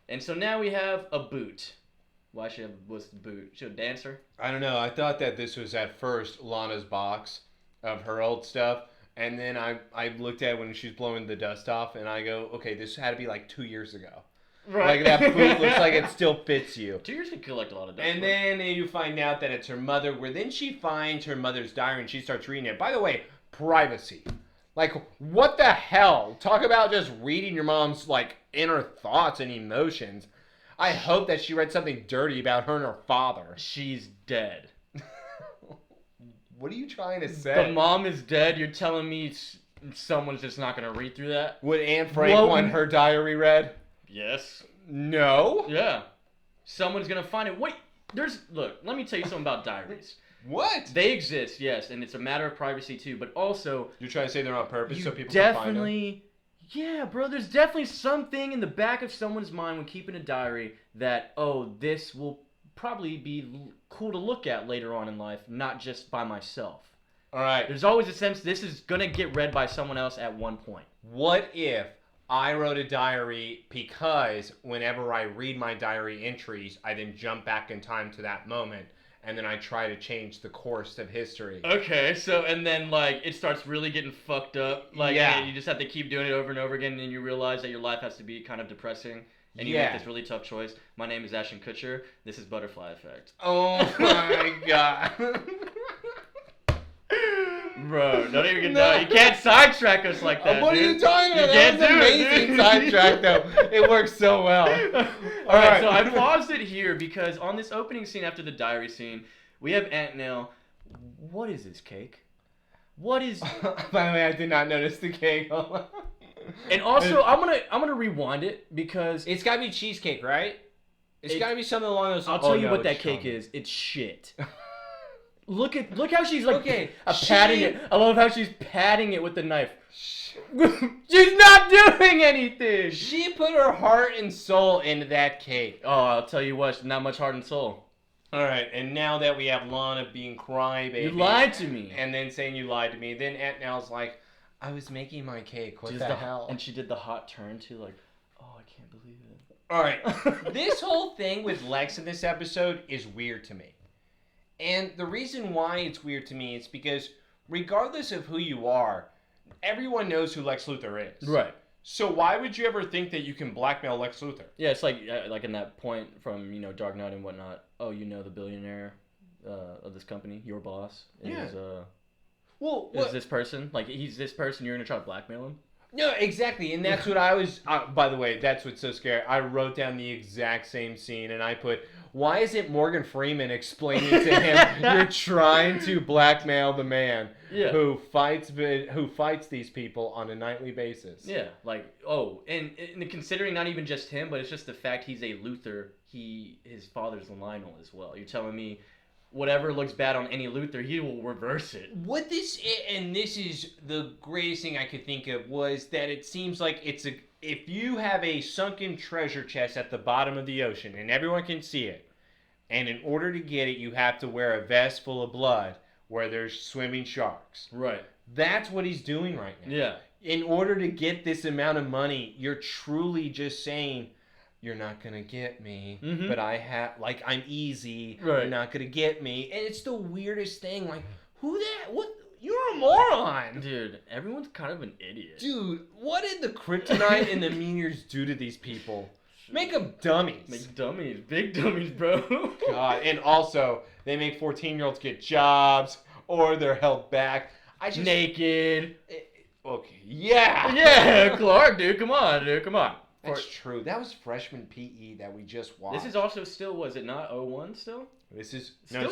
And so now we have a boot. Why should what's the boot? She a dancer? I don't know. I thought that this was at first Lana's box of her old stuff. And then I looked at it when she's blowing the dust off, and I go, okay, this had to be like 2 years ago. Right. Like, that boot looks like it still fits you. 2 years can collect a lot of dust. And then you find out that it's her mother, where then she finds her mother's diary, and she starts reading it. By the way, privacy. Like, what the hell? Talk about just reading your mom's, like, inner thoughts and emotions. I hope that she read something dirty about her and her father. She's dead. What are you trying to say? The mom is dead. You're telling me someone's just not going to read through that? Would Aunt Frank want her diary read? Yes. No? Yeah. Someone's going to find it. Wait, look, let me tell you something about diaries. What? They exist, yes, and it's a matter of privacy too, but also... You're trying to say they're on purpose so people can find them? Yeah, bro, there's definitely something in the back of someone's mind when keeping a diary that, oh, this will probably be cool to look at later on in life, not just by myself. All right. There's always a sense this is going to get read by someone else at one point. What if I wrote a diary because whenever I read my diary entries, I then jump back in time to that moment, and then I try to change the course of history? Okay, so, and then, like, it starts really getting fucked up. Like, yeah. You just have to keep doing it over and over again, and then you realize that your life has to be kind of depressing. And you make this really tough choice. My name is Ashton Kutcher. This is Butterfly Effect. Oh my god. Bro, don't even get no. You can't sidetrack us like that. What dude. are you talking about? You can't That was do amazing it, sidetrack though. It works so well. All right, so I paused it here because on this opening scene after the diary scene, we have Aunt Nell. What is this cake? What is? By the way, I did not notice the cake. And also, I'm gonna rewind it because it's gotta be cheesecake, right? It's gotta be something along those lines. I'll tell you what that cake is. It's shit. Look how she's like patting it. I love how she's patting it with the knife. She's not doing anything. She put her heart and soul into that cake. Oh, I'll tell you what, not much heart and soul. All right, and now that we have Lana being crybaby, you lied to me, and then saying you lied to me, then Aunt Nell's like, I was making my cake. What the hell? And she did the hot turn too, like, oh, I can't believe it. All right, this whole thing with Lex in this episode is weird to me. And the reason why it's weird to me is because regardless of who you are, everyone knows who Lex Luthor is. Right. So why would you ever think that you can blackmail Lex Luthor? Yeah, it's like in that point from, Dark Knight and whatnot. Oh, the billionaire of this company, your boss is is this person. Like, he's this person, you're going to try to blackmail him? No, exactly, and that's what I was... by the way, that's what's so scary. I wrote down the exact same scene, and I put, why isn't Morgan Freeman explaining to him you're trying to blackmail the man who fights these people on a nightly basis? Yeah, like, and considering not even just him, but it's just the fact he's a Luthor, his father's Lionel as well. You're telling me whatever looks bad on any Luthor, he will reverse it. What this is the greatest thing I could think of, was that it seems like if you have a sunken treasure chest at the bottom of the ocean and everyone can see it, and in order to get it, you have to wear a vest full of blood where there's swimming sharks. Right. That's what he's doing right now. Yeah. In order to get this amount of money, you're truly just saying, you're not going to get me, but I'm easy, right. You're not going to get me. And it's the weirdest thing, like, you're a moron. Dude, everyone's kind of an idiot. Dude, what did the kryptonite and the meteors do to these people? Make them dummies. Make dummies. Big dummies, bro. God. And also, they make 14-year-olds get jobs or they're held back. Naked. Okay. Yeah. Yeah, Clark, dude. Come on, dude. Come on. That's true. That was freshman PE that we just watched. This is also still, was it not 01 still? This is Still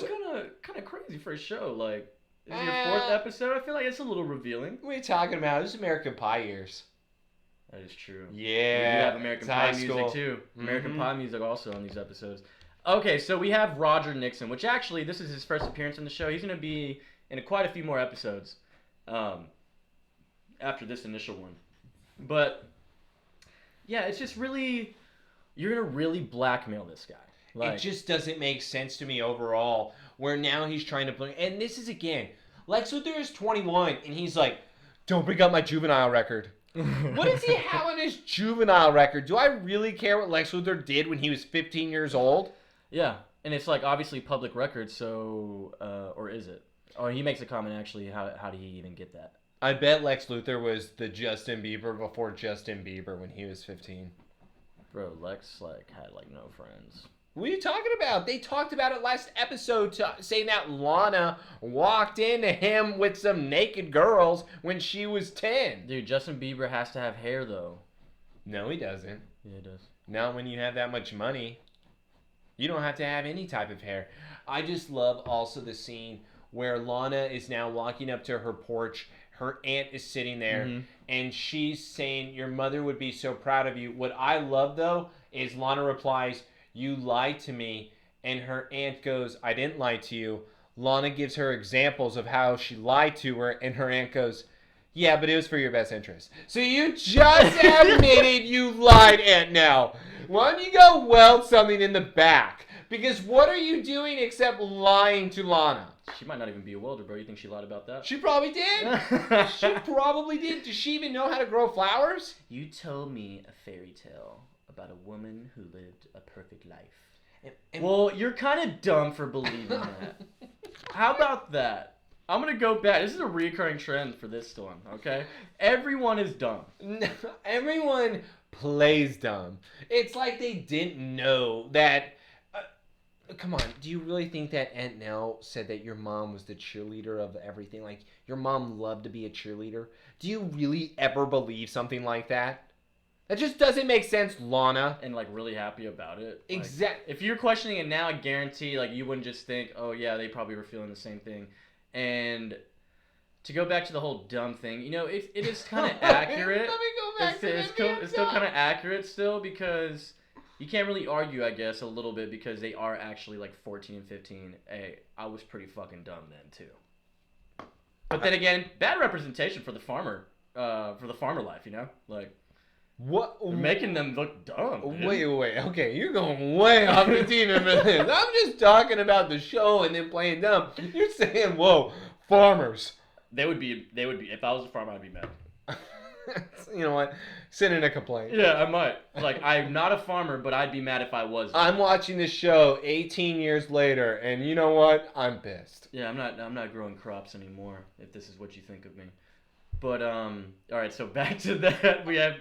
kind of crazy for a show. Like, this is your 4th episode. I feel like it's a little revealing. What are you talking about? This is American Pie years. That is true. Yeah. We have American Pie music too. American Pie music also on these episodes. Okay, so we have Roger Nixon, which actually, this is his first appearance on the show. He's going to be in quite a few more episodes after this initial one. But, yeah, it's just really, you're going to really blackmail this guy. Like, it just doesn't make sense to me overall, where now he's trying to play. And this is, again, Lex Luthor is 21, and he's like, don't bring up my juvenile record. What does he have on his juvenile record? Do I really care what Lex Luthor did when he was 15 years old? Yeah, and it's like obviously public record, so, or is it? Oh, he makes a comment actually, how did he even get that? I bet Lex Luthor was the Justin Bieber before Justin Bieber when he was 15. Bro, Lex, like, had, like, no friends. What are you talking about? They talked about it last episode, saying that Lana walked into him with some naked girls when she was 10. Dude, Justin Bieber has to have hair, though. No, he doesn't. Yeah, he does. Not when you have that much money. You don't have to have any type of hair. I just love also the scene where Lana is now walking up to her porch. Her aunt is sitting there, and she's saying, your mother would be so proud of you. What I love, though, is Lana replies, you lied to me. And her aunt goes, I didn't lie to you. Lana gives her examples of how she lied to her, and her aunt goes, yeah, but it was for your best interest. So you just admitted you lied, Aunt Nell. Why don't you go weld something in the back? Because what are you doing except lying to Lana? She might not even be a welder, bro. You think she lied about that? She probably did. She probably did. Does she even know how to grow flowers? You told me a fairy tale about a woman who lived a perfect life. Well, you're kind of dumb for believing that. How about that? I'm going to go back. This is a recurring trend for this storm, okay? Everyone is dumb. No, everyone plays dumb. It's like they didn't know that... come on, do you really think that Aunt Nell said that your mom was the cheerleader of everything? Like, your mom loved to be a cheerleader? Do you really ever believe something like that? That just doesn't make sense, Lana. And, like, really happy about it. Exactly. Like, if you're questioning it now, I guarantee, like, you wouldn't just think, oh, yeah, they probably were feeling the same thing. And to go back to the whole dumb thing, you know, it is kind of accurate. Let me go back to it's still kind of accurate still, because you can't really argue, I guess, a little bit, because they are actually like 14 and 15. Hey, I was pretty fucking dumb then too. But then again, bad representation for the farmer life, you know, like. What? They're making them look dumb. Dude. Wait. Okay, you're going way off the deep end of this. I'm just talking about the show and then playing dumb. You're saying, whoa, farmers. They would be. If I was a farmer, I'd be mad. You know what? Send in a complaint. Yeah, I might. Like, I'm not a farmer, but I'd be mad if I was. I'm watching this show 18 years later, and you know what? I'm pissed. Yeah, I'm not growing crops anymore, if this is what you think of me. But all right. So back to that, we have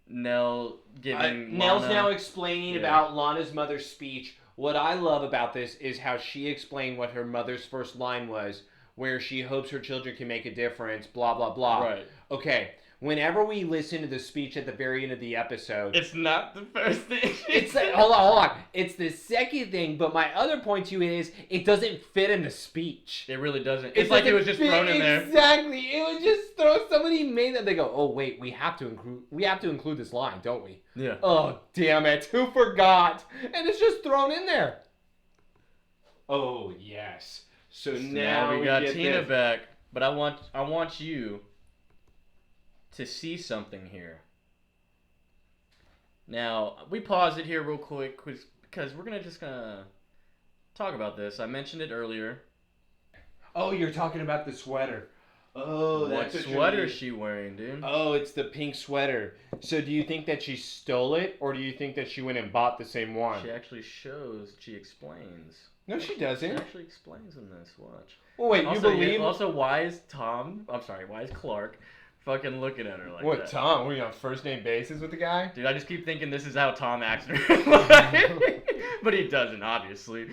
Nell giving. Nell's Lana, now explaining about Lana's mother's speech. What I love about this is how she explained what her mother's first line was, where she hopes her children can make a difference, blah, blah, blah. Right. Okay, whenever we listen to the speech at the very end of the episode... It's not the first thing. It's like, hold on. It's the second thing, but my other point to it is, it doesn't fit in the speech. It really doesn't. It's like it was just thrown in there. Exactly. It was just somebody made that. They go, oh, wait, we have to include this line, don't we? Yeah. Oh, damn it. Who forgot? And it's just thrown in there. Oh, yes. So now we got Tina back, but I want you to see something here. Now, we pause it here real quick because we're gonna talk about this. I mentioned it earlier. Oh, you're talking about the sweater. Oh, what sweater is she wearing, dude? Oh, it's the pink sweater. So do you think that she stole it, or do you think that she went and bought the same one? She actually she explains. No, she doesn't. She actually explains in this. Watch. Well, wait, also, you believe? Also, why is Clark fucking looking at her like What, that. Tom? Were you on first name basis with the guy? Dude, I just keep thinking this is how Tom acts in real life. But he doesn't, obviously.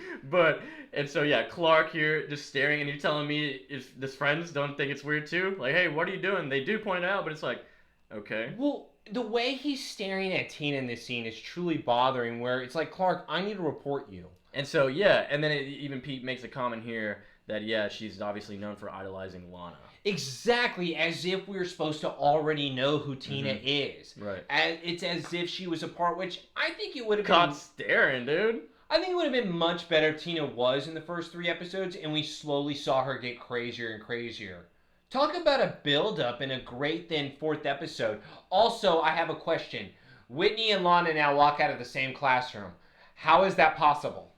And so, yeah, Clark here just staring, and you're telling me if his friends don't think it's weird too? Like, hey, what are you doing? They do point it out, but it's like, okay. Well, the way he's staring at Tina in this scene is truly bothering, where it's like, Clark, I need to report you. And so, yeah, and then even Pete makes a comment here that, yeah, she's obviously known for idolizing Lana. Exactly, as if we were supposed to already know who Tina is. Right. And it's as if she was a part, which I think it would have Caught been... staring, dude. I think it would have been much better if Tina was in the first 3 episodes, and we slowly saw her get crazier and crazier. Talk about a build-up in a great thin 4th episode. Also, I have a question. Whitney and Lana now walk out of the same classroom. How is that possible?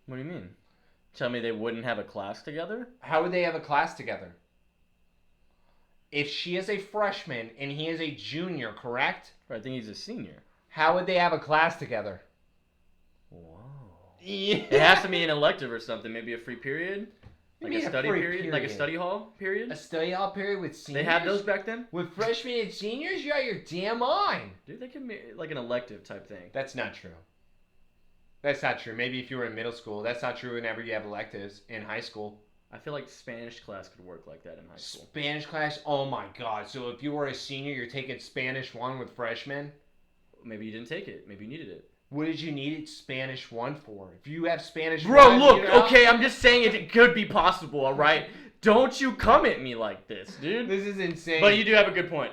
What do you mean? Tell me they wouldn't have a class together? How would they have a class together? If she is a freshman and he is a junior, correct? I think he's a senior. How would they have a class together? Whoa. Yeah. It has to be an elective or something. Maybe a free period? Like Maybe a a study free period? Like a period. study hall period? A study hall period with seniors? They had those back then? With freshmen and seniors? You're out of your damn mind. Dude, they could be like an elective type thing. That's not true. That's not true. Maybe if you were in middle school. That's not true whenever you have electives in high school. I feel like Spanish class could work like that in high school. Spanish class? Oh my god. So if you were a senior, you're taking Spanish 1 with freshmen? Maybe you didn't take it. Maybe you needed it. What did you need Spanish 1 for? If you have Spanish 1... Bro, look, you know, okay, I'm just saying it could be possible, alright? Don't you come at me like this, dude. This is insane. But you do have a good point,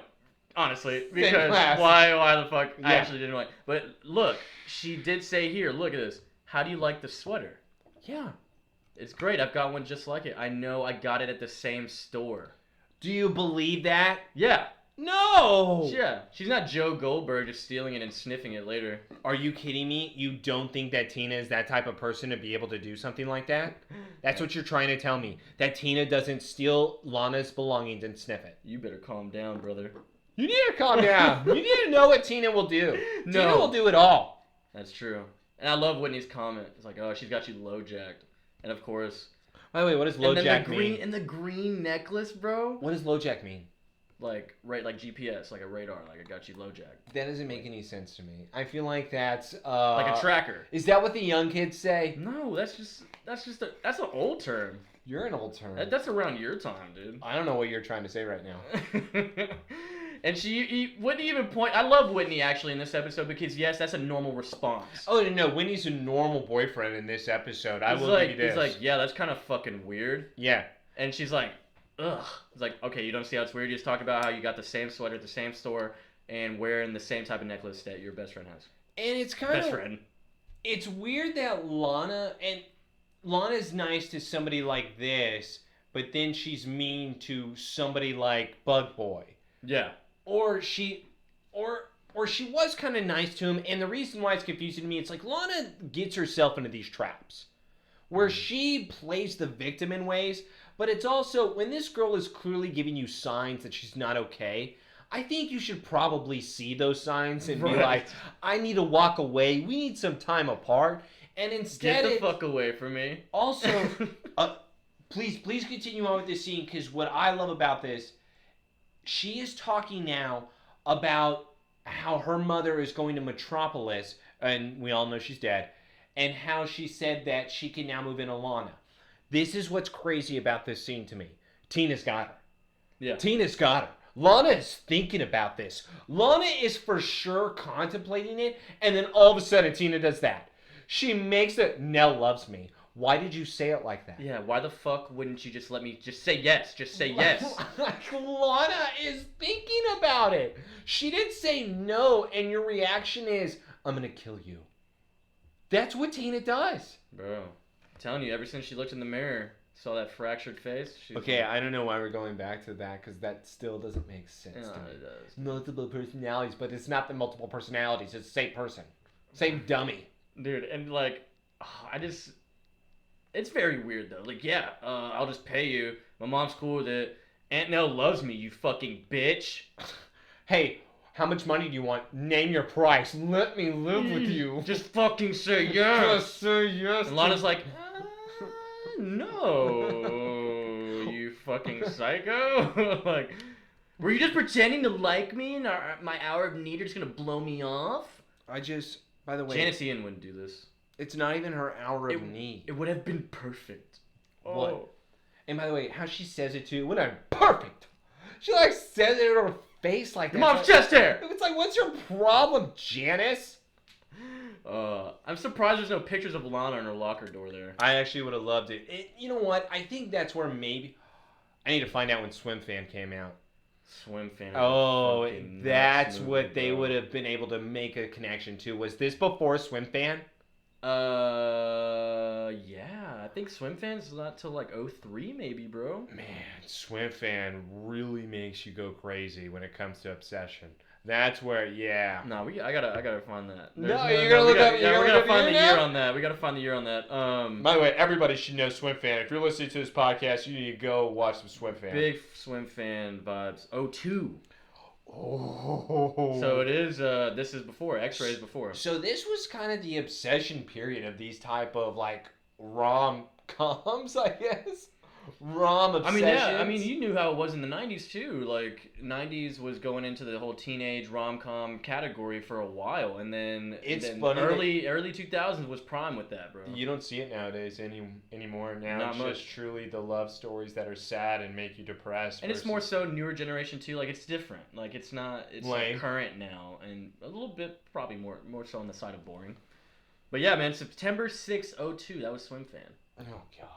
honestly. Same Because class. why the fuck? Yeah. I actually didn't like. But look, she did say here, look at this. How do you like the sweater? Yeah. It's great. I've got one just like it. I know I got it at the same store. Do you believe that? Yeah. No! Yeah. She's not Joe Goldberg just stealing it and sniffing it later. Are you kidding me? You don't think that Tina is that type of person to be able to do something like that? That's what you're trying to tell me. That Tina doesn't steal Lana's belongings and sniff it. You better calm down, brother. You need to calm down. You need to know what Tina will do. No. Tina will do it all. That's true. And I love Whitney's comment. It's like, oh, she's got you low jacked. And of course. By the way, what does low jack mean? And the green necklace, bro. What does low jack mean? Like GPS, like a radar, like I got you low jack. That doesn't make any sense to me. I feel like that's Like a tracker. Is that what the young kids say? No, that's an old term. You're an old term. That's around your time, dude. I don't know what you're trying to say right now. And she wouldn't even point. I love Whitney actually in this episode because yes, that's a normal response. Oh no, Winnie's a normal boyfriend in this episode. I will give you this. He's like, yeah, that's kind of fucking weird. Yeah. And she's like, ugh. It's like, okay, you don't see how it's weird. You just talk about how you got the same sweater at the same store and wearing the same type of necklace that your best friend has. And it's kind of best friend. It's weird that Lana's nice to somebody like this, but then she's mean to somebody like Bug Boy. Yeah. Or she was kind of nice to him, and the reason why it's confusing to me, it's like Lana gets herself into these traps where she plays the victim in ways, but it's also when this girl is clearly giving you signs that she's not okay, I think you should probably see those signs and be like, I need to walk away, we need some time apart, and instead get the fuck away from me. Also, please continue on with this scene, because what I love about this, she is talking now about how her mother is going to Metropolis, and we all know she's dead, and how she said that she can now move in Lana. This is what's crazy about this scene to me. Tina's got her. Yeah. Tina's got her. Lana is thinking about this. Lana is for sure contemplating it, and then all of a sudden Tina does that. She makes it, Nell loves me. Why did you say it like that? Yeah, why the fuck wouldn't you just let me just say yes? Just say yes. Like, Lana is thinking about it. She didn't say no, and your reaction is, I'm going to kill you. That's what Tina does. Bro, I'm telling you, ever since she looked in the mirror, saw that fractured face. Okay, I don't know why we're going back to that, because that still doesn't make sense to me. It does. Multiple personalities, but it's not the multiple personalities. It's the same person. Same dummy. Dude, and like, it's very weird though. Like, yeah, I'll just pay you. My mom's cool with it. Aunt Nell loves me, you fucking bitch. Hey, how much money do you want? Name your price. Let me live with you. Just fucking say yes. Just say yes. And Lana's like, no, you fucking psycho. Like, Were you just pretending to like me and my hour of need are just gonna blow me off? By the way, Janice Ian wouldn't do this. it's not even her hour of need. It would have been perfect. What? Oh. And by the way, how she says it too, when I'm perfect. She like says it in her face like that. Your mom's chest hair! It's like, what's your problem, Janice? I'm surprised there's no pictures of Lana on her locker door there. I actually would have loved it. You know what? I think that's where maybe... I need to find out when Swim Fan came out. Swim Fan. Oh, that's what they would have been able to make a connection to. Was this before Swim Fan? Yeah. I think Swim Fan's not till like 03 maybe, bro. Man, Swim Fan really makes you go crazy when it comes to obsession. That's where, yeah. No, I gotta find that. You're gonna look up. Yeah, we're gonna find the year on that. We gotta find the year on that. By the way, everybody should know Swim Fan. If you're listening to this podcast, you need to go watch some Swim Fan. Big Swim Fan vibes. 02. Oh. So it is. This is before X-Ray is before. So this was kind of the obsession period of these type of like rom-coms, I guess. Rom obsessions. I mean, yeah. I mean, you knew how it was in the 90s too. Like 90s was going into the whole teenage rom-com category for a while, and then funny early 2000s was prime with that, bro. You don't see it nowadays anymore. Now Not it's much. just truly the love stories that are sad and make you depressed. And it's more so newer generation too. Like it's different. Like it's not. It's like current now, and a little bit probably more so on the side of boring. But yeah, man, September 6, 02. That was Swim Fan. Oh God.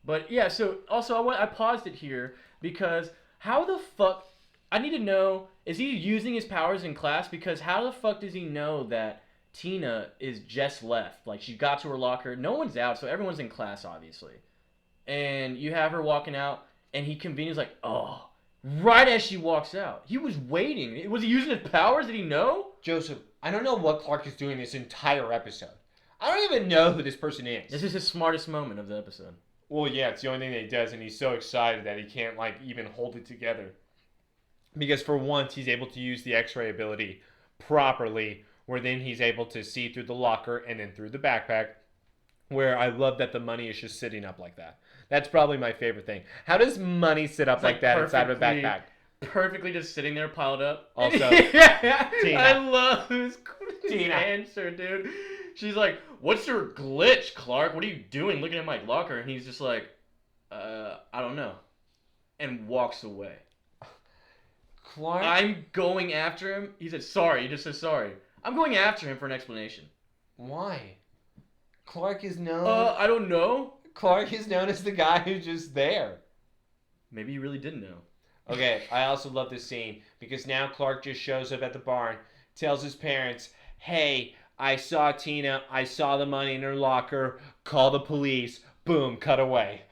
But yeah, so also I paused it here because how the fuck I need to know, is he using his powers in class? Because how the fuck does he know that Tina is just left? Like she got to her locker, no one's out, so everyone's in class obviously. And you have her walking out and he conveniently like, oh, right as she walks out. He was waiting. Was he using his powers? Did he know? Joseph, I don't know what Clark is doing this entire episode. I don't even know who this person is. This is his smartest moment of the episode. Well, yeah, it's the only thing that he does, and he's so excited that he can't, like, even hold it together. Because for once, he's able to use the X-ray ability properly, where then he's able to see through the locker and then through the backpack, where I love that the money is just sitting up like that. That's probably my favorite thing. How does money sit up like that inside of a backpack? Perfectly just sitting there piled up. Also, yeah, Tina. I love his Tina. answer, dude. She's like, what's your glitch, Clark? What are you doing looking at my locker? And he's just like, I don't know. And walks away. Clark? I'm going after him. He said, sorry. He just said sorry. I'm going after him for an explanation. Why? Clark is known... I don't know. Clark is known as the guy who's just there. Maybe he really didn't know. Okay, I also love this scene because now Clark just shows up at the barn, tells his parents, hey, I saw Tina, I saw the money in her locker, call the police, boom, cut away.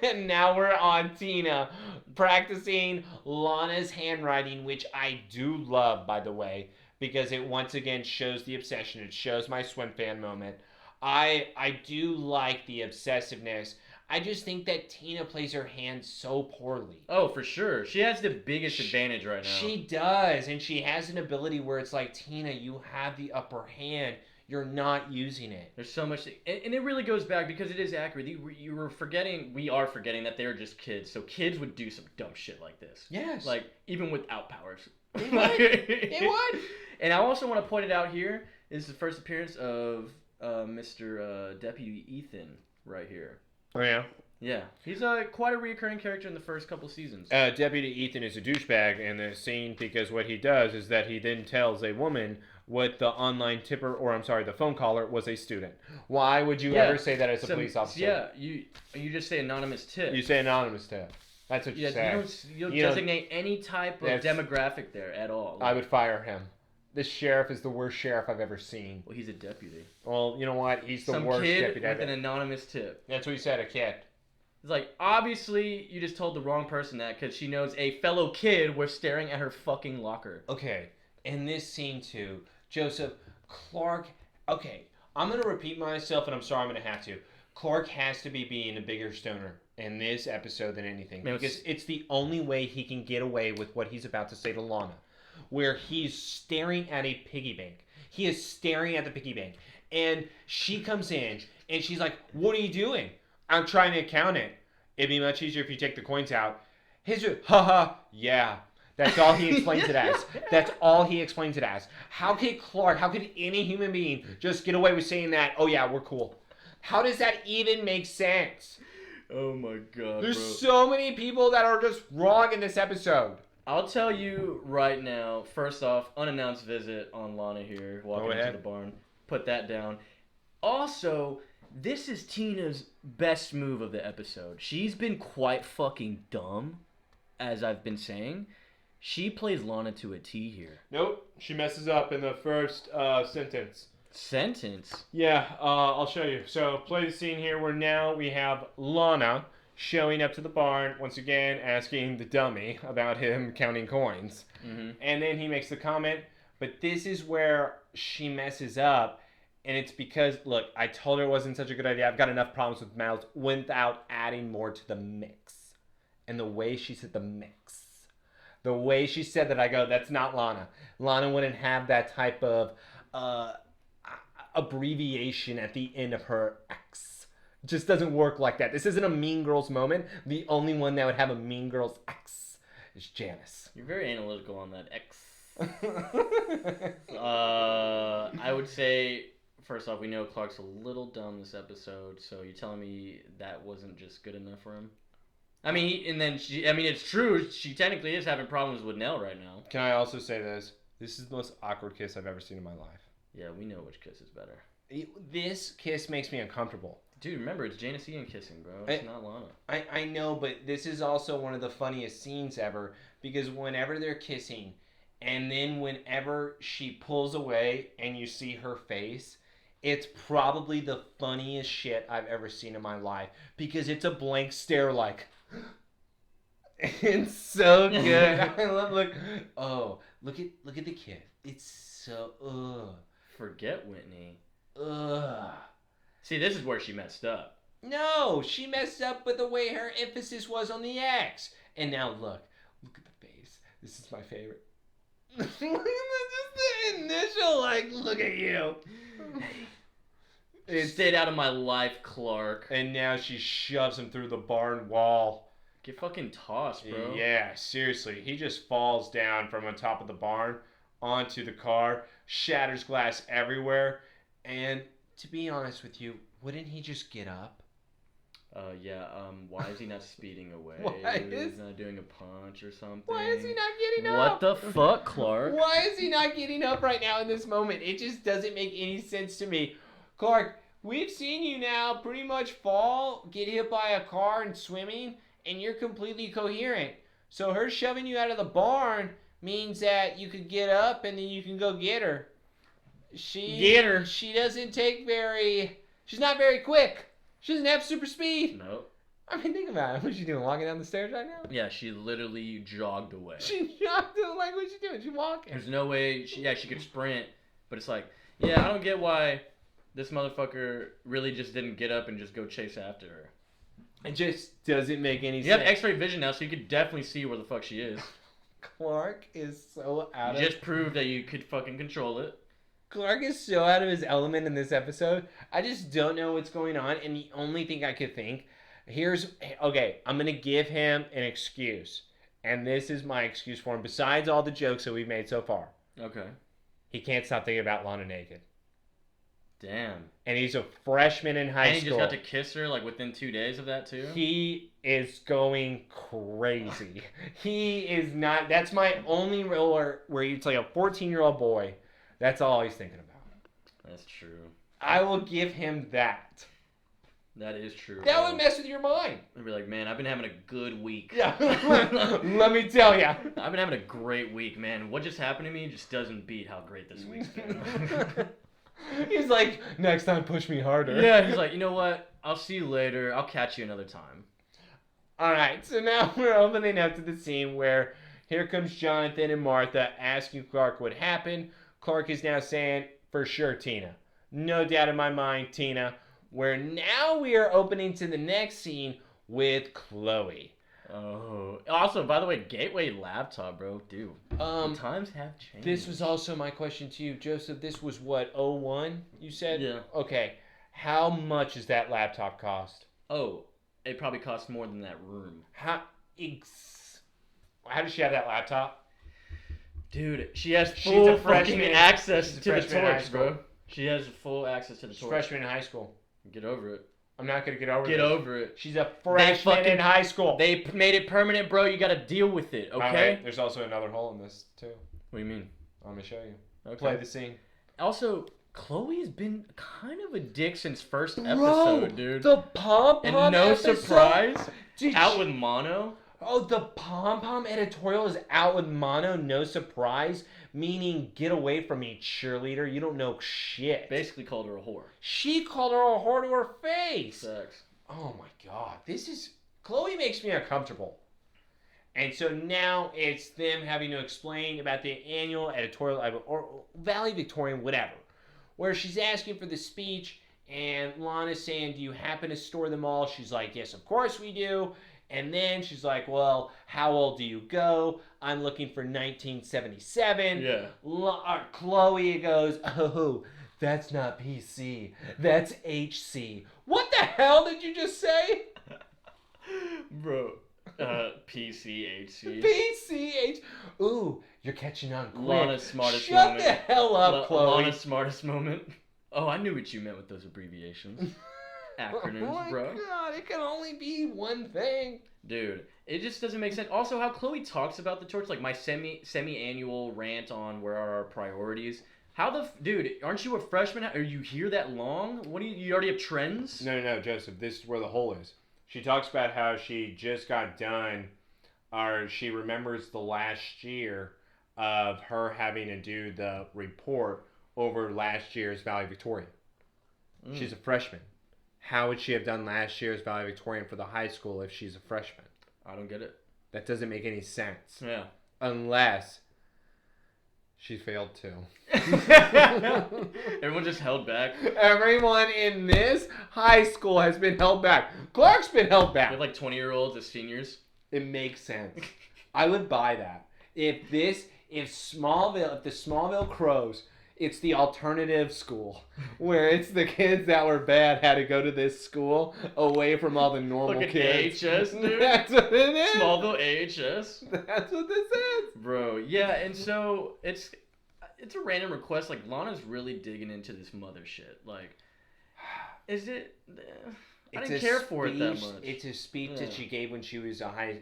And now we're on Tina practicing Lana's handwriting, which I do love, by the way, because it once again shows the obsession. It shows my Swim Fan moment. I do like the obsessiveness. I just think that Tina plays her hand so poorly. Oh, for sure. She has the biggest advantage right now. She does, and she has an ability where it's like, Tina, you have the upper hand. You're not using it. There's so much, and it really goes back because it is accurate. You were forgetting, we are forgetting that they're just kids. So kids would do some dumb shit like this. Yes. Like, even without powers. They would. They would. And I also want to point it out here, is the first appearance of Mr. Deputy Ethan right here. Oh, yeah? Yeah. He's quite a reoccurring character in the first couple seasons. Deputy Ethan is a douchebag in the scene because what he does is that he then tells a woman what the online tipper, or I'm sorry, the phone caller was a student. Why would you ever say that as a police officer? Yeah, you just say anonymous tip. You say anonymous tip. That's what you say. You don't designate any type of demographic there at all. I would fire him. This sheriff is the worst sheriff I've ever seen. Well, he's a deputy. Well, you know what? He's the worst deputy. Some kid with an anonymous tip. That's what he said, a kid. It's like, obviously, you just told the wrong person that because she knows a fellow kid was staring at her fucking locker. Okay, in this scene too, Joseph, Clark, okay, I'm going to repeat myself and I'm sorry I'm going to have to. Clark has to be being a bigger stoner in this episode than anything. Because it's the only way he can get away with what he's about to say to Lana. Where he's staring at a piggy bank. He is staring at the piggy bank. And she comes in and she's like, what are you doing? I'm trying to count it. It'd be much easier if you take the coins out. Haha, yeah. That's all he explains it as. That's all he explains it as. How could Clark, how could any human being just get away with saying that, oh yeah, we're cool? How does that even make sense? Oh my god, There's bro. so many people that are just wrong in this episode. I'll tell you right now, first off, unannounced visit on Lana here, walking Go into ahead. the barn. Put that down. Also, this is Tina's best move of the episode. She's been quite fucking dumb, as I've been saying. She plays Lana to a T here. Nope, she messes up in the first sentence. Sentence? Yeah, I'll show you. So play the scene here where now we have Lana showing up to the barn, once again asking the dummy about him counting coins. Mm-hmm. And then he makes the comment, but this is where she messes up. And it's because, look, I told her it wasn't such a good idea. I've got enough problems with mouths without adding more to the mix. And the way she said the mix. The way she said that, I go, that's not Lana. Lana wouldn't have that type of abbreviation at the end of her X. It just doesn't work like that. This isn't a Mean Girls moment. The only one that would have a Mean Girls X is Janice. You're very analytical on that X. I would say, first off, we know Clark's a little dumb this episode, so you're telling me that wasn't just good enough for him? I mean, it's true. She technically is having problems with Nell right now. Can I also say this? This is the most awkward kiss I've ever seen in my life. Yeah, we know which kiss is better. This kiss makes me uncomfortable. Dude, remember, it's Janice Ian kissing, bro. It's not Lana. I know, but this is also one of the funniest scenes ever, because whenever they're kissing, and then whenever she pulls away and you see her face, it's probably the funniest shit I've ever seen in my life, because it's a blank stare like... It's so good. I love look at the kid. It's so Forget Whitney. ugh. See, this is where she messed up. No, she messed up with the way her emphasis was on the X. And now look at the face. This is my favorite. Just the initial look at you. Stayed out of my life, Clark. And now she shoves him through the barn wall. Get fucking tossed, bro. Yeah, seriously. He just falls down from on top of the barn onto the car, shatters glass everywhere. And to be honest with you, wouldn't he just get up? Why is he not speeding away? He's not doing a punch or something? Why is he not getting up? What the fuck, Clark? Why is he not getting up right now in this moment? It just doesn't make any sense to me. Clark, we've seen you now pretty much fall, get hit by a car and swimming, and you're completely coherent. So her shoving you out of the barn means that you could get up and then you can go get her. She doesn't take she's not very quick. She doesn't have super speed. Nope. I mean, think about it. What's she doing? Walking down the stairs right now? Yeah, she literally jogged away. She jogged. What's she doing? She's walking. There's no way she could sprint, but it's like, yeah, I don't get why this motherfucker really just didn't get up and just go chase after her. It just doesn't make any sense. You have X-ray vision now, so you could definitely see where the fuck she is. Clark is so out of... Just proved that you could fucking control it. Clark is so out of his element in this episode. I just don't know what's going on, and the only thing I could think... Okay, I'm going to give him an excuse. And this is my excuse for him, besides all the jokes that we've made so far. Okay. He can't stop thinking about Lana naked. Damn. And he's a freshman in high school. And he just got to kiss her like within 2 days of that too? He is going crazy. He is not... That's my only role where it's like a 14-year-old boy. That's all he's thinking about. That's true. I will give him that. That is true. That would mess with your mind. I'd be like, man, I've been having a good week. Yeah. Let me tell you. I've been having a great week, man. What just happened to me just doesn't beat how great this week's been. He's like, next time push me harder. Yeah, he's like, you know what? I'll see you later. I'll catch you another time. Alright, so now we're opening up to the scene where here comes Jonathan and Martha asking Clark what happened. Clark is now saying, for sure, Tina. No doubt in my mind, Tina. Where now we are opening to the next scene with Chloe. Oh. Also, by the way, Gateway laptop, bro. Dude. The times have changed. This was also my question to you, Joseph. This was what, 01, you said? Yeah. Okay. How much does that laptop cost? Oh, it probably costs more than that room. How does she have that laptop? Dude, she has She's full a freshman. fucking access She's a to the freshman in high torch, school. bro. She has full access to the She's torch. freshman in high school. Get over it. I'm not gonna get over Get this. over it. She's a freshman in high school. They made it permanent, bro. You gotta deal with it, okay? Right, there's also another hole in this too. What do you mean? I'm gonna show you. Okay. Play the scene. Also, Chloe's been kind of a dick since first Bro, episode, dude. The pom-pom And no episode? surprise, Did out you- with mono. Oh, the pom-pom editorial is out with mono, no surprise, meaning get away from me, cheerleader. You don't know shit. Basically called her a whore. She called her a whore to her face. Sex. Oh my god, this is... Chloe makes me uncomfortable. And so now it's them having to explain about the annual editorial, or valedictorian, whatever, where she's asking for the speech, and Lana's saying, do you happen to store them all? She's like, yes, of course we do. And then she's like, well, how old do you go? I'm looking for 1977. Yeah. Chloe goes, oh, that's not PC. That's HC. What the hell did you just say? Bro. PCHC. PCH. Ooh, you're catching on quick. Lana's smartest Shut moment. the hell up, Chloe. Lana's smartest moment. Oh, I knew what you meant with those abbreviations. Acronyms, oh my bro. god, it can only be one thing. Dude, it just doesn't make sense. Also, how Chloe talks about the torch, like my semi-annual rant on where are our priorities. How the dude? Aren't you a freshman? Are you here that long? What do you already have trends? No, Joseph. This is where the hole is. She talks about how she just got done, or she remembers the last year of her having to do the report over last year's valedictorian. She's a freshman. How would she have done last year's valedictorian for the high school if she's a freshman? I don't get it. That doesn't make any sense. Yeah. Unless she failed too. Everyone just held back. Everyone in this high school has been held back. Clark's been held back. With like 20-year-olds as seniors. It makes sense. I would buy that. If the Smallville Crows, it's the alternative school where it's the kids that were bad had to go to this school away from all the normal Fucking kids. AHS, dude. That's what it is. Smallville AHS. That's what this is. Bro, yeah, and so it's a random request. Like, Lana's really digging into this mother shit. Like, is it... I didn't care for it that much. It's a speech that she gave when she was a high...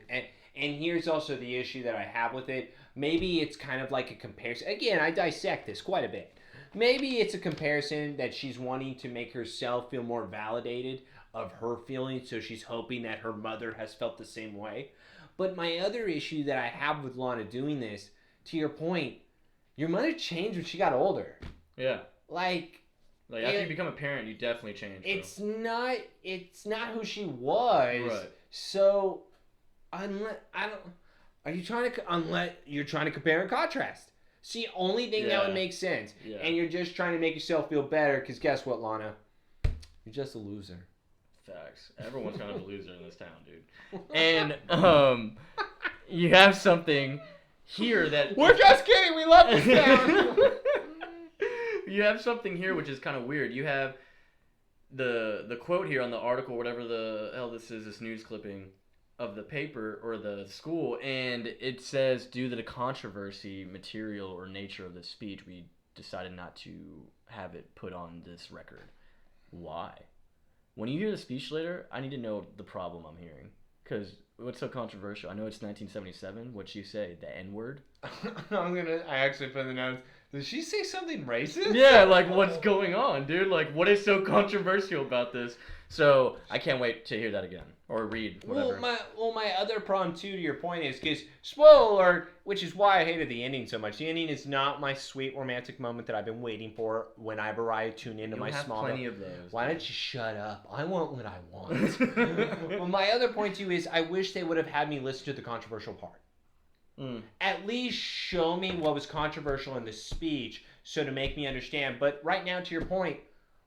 And here's also the issue that I have with it. Maybe it's kind of like a comparison. Again, I dissect this quite a bit. Maybe it's a comparison that she's wanting to make herself feel more validated of her feelings, so she's hoping that her mother has felt the same way. But my other issue that I have with Lana doing this, to your point, your mother changed when she got older. Yeah. Like after you become a parent, you definitely change. Bro. It's not who she was. Right. So you're trying to compare and contrast. It's the only thing that would make sense. Yeah. And you're just trying to make yourself feel better, because guess what, Lana? You're just a loser. Facts. Everyone's kind of a loser in this town, dude. And you have something here that We're just kidding. We love this town. You have something here which is kind of weird. You have the quote here on the article, whatever the hell this is, this news clipping of the paper or the school, and it says, due to the controversy, material, or nature of the speech, we decided not to have it put on this record. Why? When you hear the speech later, I need to know the problem I'm hearing. Because what's so controversial? I know it's 1977. What'd she say? The N-word? I actually put in the notes. Did she say something racist? Yeah, like, what's going on, dude? Like, what is so controversial about this? So, I can't wait to hear that again. Or read, whatever. My other problem, too, to your point is, because, spoiler alert, which is why I hated the ending so much. The ending is not my sweet romantic moment that I've been waiting for whenever I tune into my Smallville. Plenty of those. Why don't you shut up? I want what I want. Well, my other point, too, is I wish they would have had me listen to the controversial part. At least show me what was controversial in the speech, so to make me understand. But right now, to your point,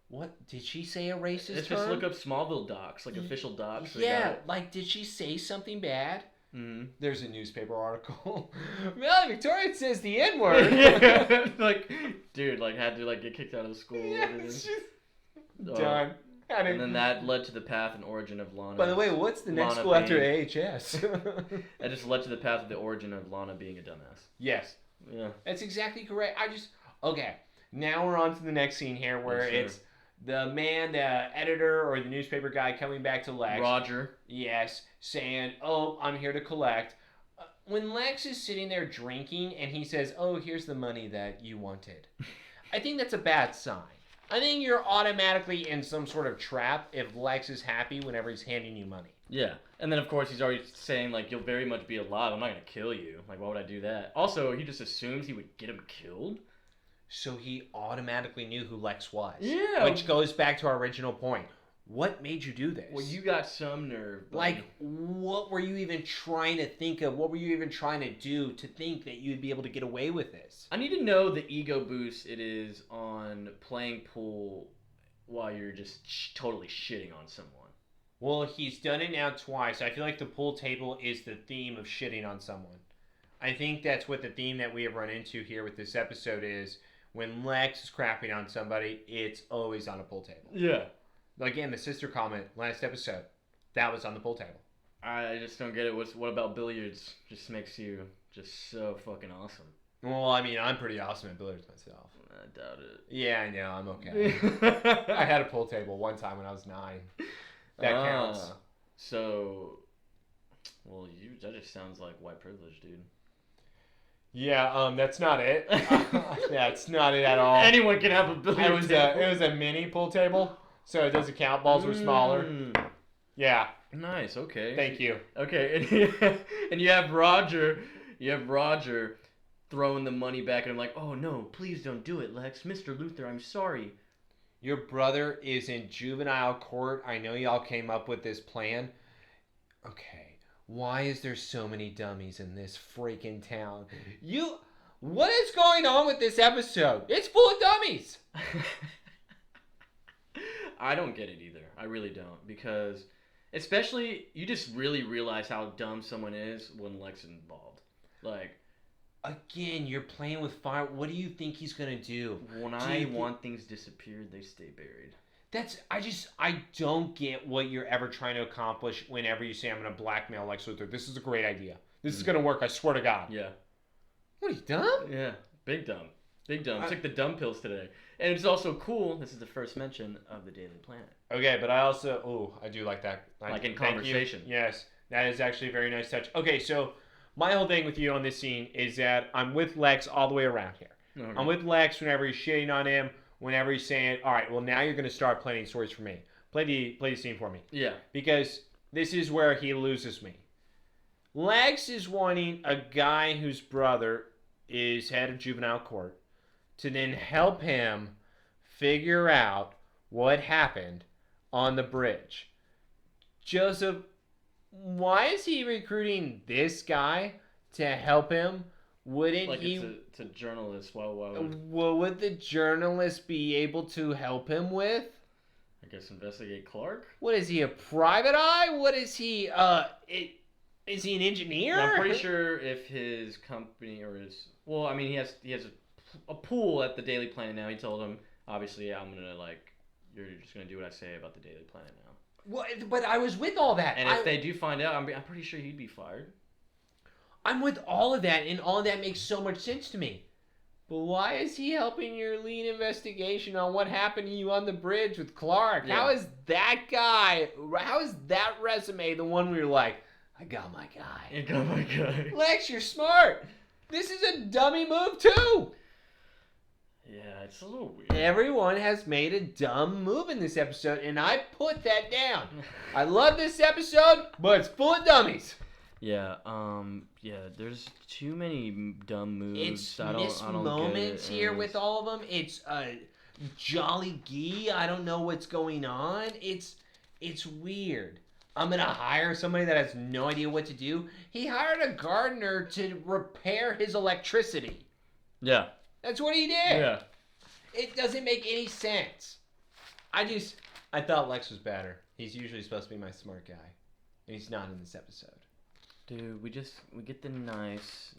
what did she say a racist Let's term? just look up Smallville docs, like official docs. Yeah, like, did she say something bad? Mm-hmm. There's a newspaper article. Melanie Victoria says the N-word. Yeah, like, dude, like, had to, like, get kicked out of the school. Yeah, she's done. And then that led to the path and origin of Lana. By the way, what's the next Lana school after being- AHS? That just led to the path of the origin of Lana being a dumbass. Yes. Yeah. That's exactly correct. Okay. Now we're on to the next scene here where it's the editor or the newspaper guy coming back to Lex. Roger. Yes, saying, "Oh, I'm here to collect." When Lex is sitting there drinking and he says, "Oh, here's the money that you wanted," I think that's a bad sign. I think you're automatically in some sort of trap if Lex is happy whenever he's handing you money. Yeah. And then, of course, he's already saying, like, you'll very much be alive. I'm not going to kill you. Like, why would I do that? Also, he just assumes he would get him killed. So he automatically knew who Lex was. Yeah. Which goes back to our original point. What made you do this? Well, you got some nerve. Buddy. Like, what were you even trying to think of? What were you even trying to do to think that you'd be able to get away with this? I need to know the ego boost it is on playing pool while you're just totally shitting on someone. Well, he's done it now twice. I feel like the pool table is the theme of shitting on someone. I think that's what the theme that we have run into here with this episode is. When Lex is crapping on somebody, it's always on a pool table. Yeah. Again, the sister comment last episode, that was on the pool table. I just don't get it. What about billiards? Just makes you just so fucking awesome. Well, I mean, I'm pretty awesome at billiards myself. I doubt it. Yeah, I know. I'm okay. I had a pool table one time when I was 9. That counts. So, well, that just sounds like white privilege, dude. Yeah, that's not it. That's not it at all. Anyone can have a billiard table. It was a mini pool table, so it doesn't count. Balls were smaller. Yeah. Nice. Okay. Thank you. Okay, and you have Roger. Throwing the money back, and I'm like, oh no, please don't do it, Lex. Mr. Luthor, I'm sorry. Your brother is in juvenile court. I know y'all came up with this plan. Okay. Why is there so many dummies in this freaking town? What is going on with this episode? It's full of dummies. I don't get it either. I really don't. Because, especially, you just really realize how dumb someone is when Lex is involved. Like, again, you're playing with fire. What do you think he's going to do? When I want things disappeared, they stay buried. I don't get what you're ever trying to accomplish whenever you say, I'm going to blackmail Lex Luthor. This is a great idea. This is going to work, I swear to God. Yeah. What, are you dumb? Yeah, big dumb. Big dumb. Took the dumb pills today. And it's also cool, this is the first mention of the Daily Planet. Okay, but I also, I do like that. Like in conversation. Yes, that is actually a very nice touch. Okay, so my whole thing with you on this scene is that I'm with Lex all the way around here. Okay. I'm with Lex whenever he's shitting on him. Whenever he's saying, all right, well, now you're going to start planning stories for me. Play the scene for me. Yeah. Because this is where he loses me. Lex is wanting a guy whose brother is head of juvenile court to then help him figure out what happened on the bridge. Joseph, why is he recruiting this guy to help him? Wouldn't like he? It's a journalist. Why would... What would the journalist be able to help him with? I guess investigate Clark. What is he, a private eye? What is he? Is he an engineer? Well, I'm pretty sure if his company or his he has a pool at the Daily Planet now. He told him, obviously, you're just gonna do what I say about the Daily Planet now. Well, but I was with all that. And if they do find out, I'm pretty sure he'd be fired. I'm with all of that, and all of that makes so much sense to me. But why is he helping your lead investigation on what happened to you on the bridge with Clark? Yeah. How is that resume the one where you're like, I got my guy. I got my guy. Lex, you're smart. This is a dummy move too. Yeah, it's a little weird. Everyone has made a dumb move in this episode, and I put that down. I love this episode, but it's full of dummies. Yeah, there's too many dumb moves. It's missed moments here with all of them. It's Jolly Gee. I don't know what's going on. It's weird. I'm going to hire somebody that has no idea what to do. He hired a gardener to repair his electricity. Yeah. That's what he did. Yeah. It doesn't make any sense. I thought Lex was better. He's usually supposed to be my smart guy. And he's not in this episode. Dude, we get the nice,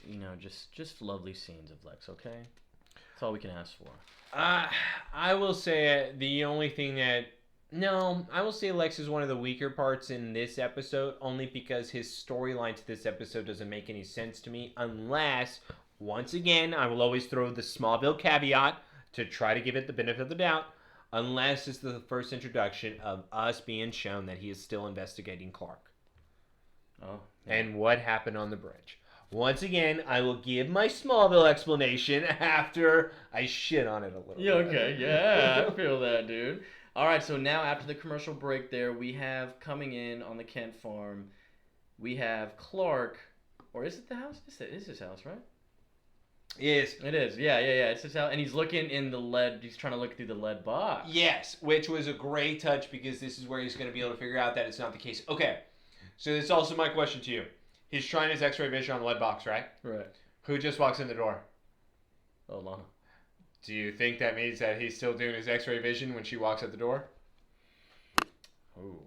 just lovely scenes of Lex, okay? That's all we can ask for. I will say the only thing that... No, I will say Lex is one of the weaker parts in this episode, only because his storyline to this episode doesn't make any sense to me, unless once again, I will always throw the Smallville caveat to try to give it the benefit of the doubt, unless it's the first introduction of us being shown that he is still investigating Clark. Oh. Yeah. And what happened on the bridge. Once again, I will give my Smallville explanation after I shit on it a little Yeah, bit. okay. Yeah, I feel that, dude. All right, so now after the commercial break there, we have coming in on the Kent farm, we have Clark, or is it the house? It's his house, right? Yes. It is. Yeah. It's his house, and he's looking in the lead. He's trying to look through the lead box. Yes, which was a great touch because this is where he's going to be able to figure out that it's not the case. Okay, so this is also my question to you. He's trying his X-ray vision on the lead box, right? Right. Who just walks in the door? Oh, Lana. Do you think that means that he's still doing his X-ray vision when she walks at the door? Ooh,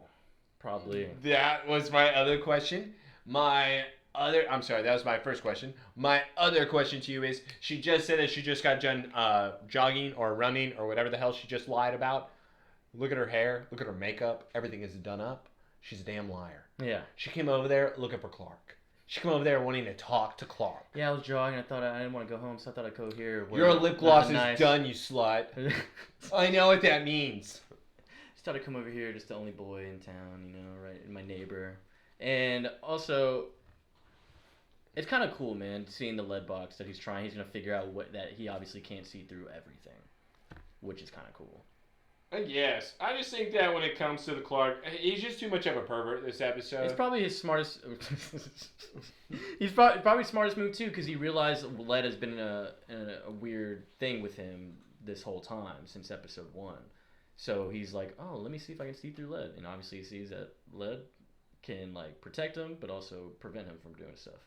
probably. That was my other question. I'm sorry, that was my first question. My other question to you is, she just said that she just got done jogging or running or whatever the hell she just lied about. Look at her hair. Look at her makeup. Everything is done up. She's a damn liar. Yeah. She came over there looking for Clark. She came over there wanting to talk to Clark. Yeah, I was jogging. I thought I didn't want to go home, so I thought I'd go here. Your lip gloss is nice. done, you slut. I know what that means. Just thought I'd come over here, just the only boy in town, right, my neighbor. And also, it's kind of cool, man, seeing the lead box that he's trying. He's going to figure out that he obviously can't see through everything, which is kind of cool. Yes. I just think that when it comes to the Clark, he's just too much of a pervert this episode. It's probably his smartest... he's probably smartest move, too, because he realized lead has been a weird thing with him this whole time, since episode 1. So he's like, oh, let me see if I can see through lead. And obviously he sees that lead can, protect him, but also prevent him from doing stuff.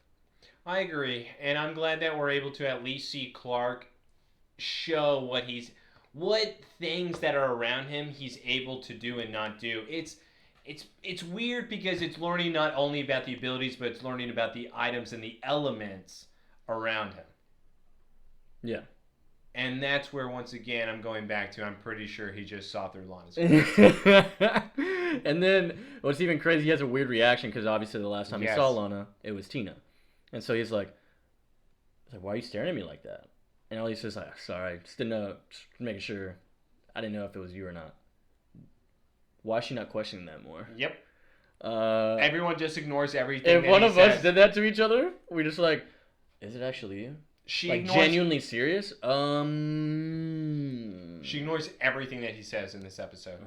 I agree. And I'm glad that we're able to at least see Clark show what things that are around him he's able to do and not do. It's weird because it's learning not only about the abilities, but it's learning about the items and the elements around him. Yeah. And that's where, once again, I'm going back to, I'm pretty sure he just saw through Lana's face. And then, what's even crazy, he has a weird reaction because obviously the last time he saw Lana, it was Tina. And so he's like, why are you staring at me like that? And all he says, sorry, just didn't know, just making sure. I didn't know if it was you or not. Why is she not questioning that more? Yep. Everyone just ignores everything. If one of us did that to each other, we just is it actually you? She ignores, genuinely serious? She ignores everything that he says in this episode.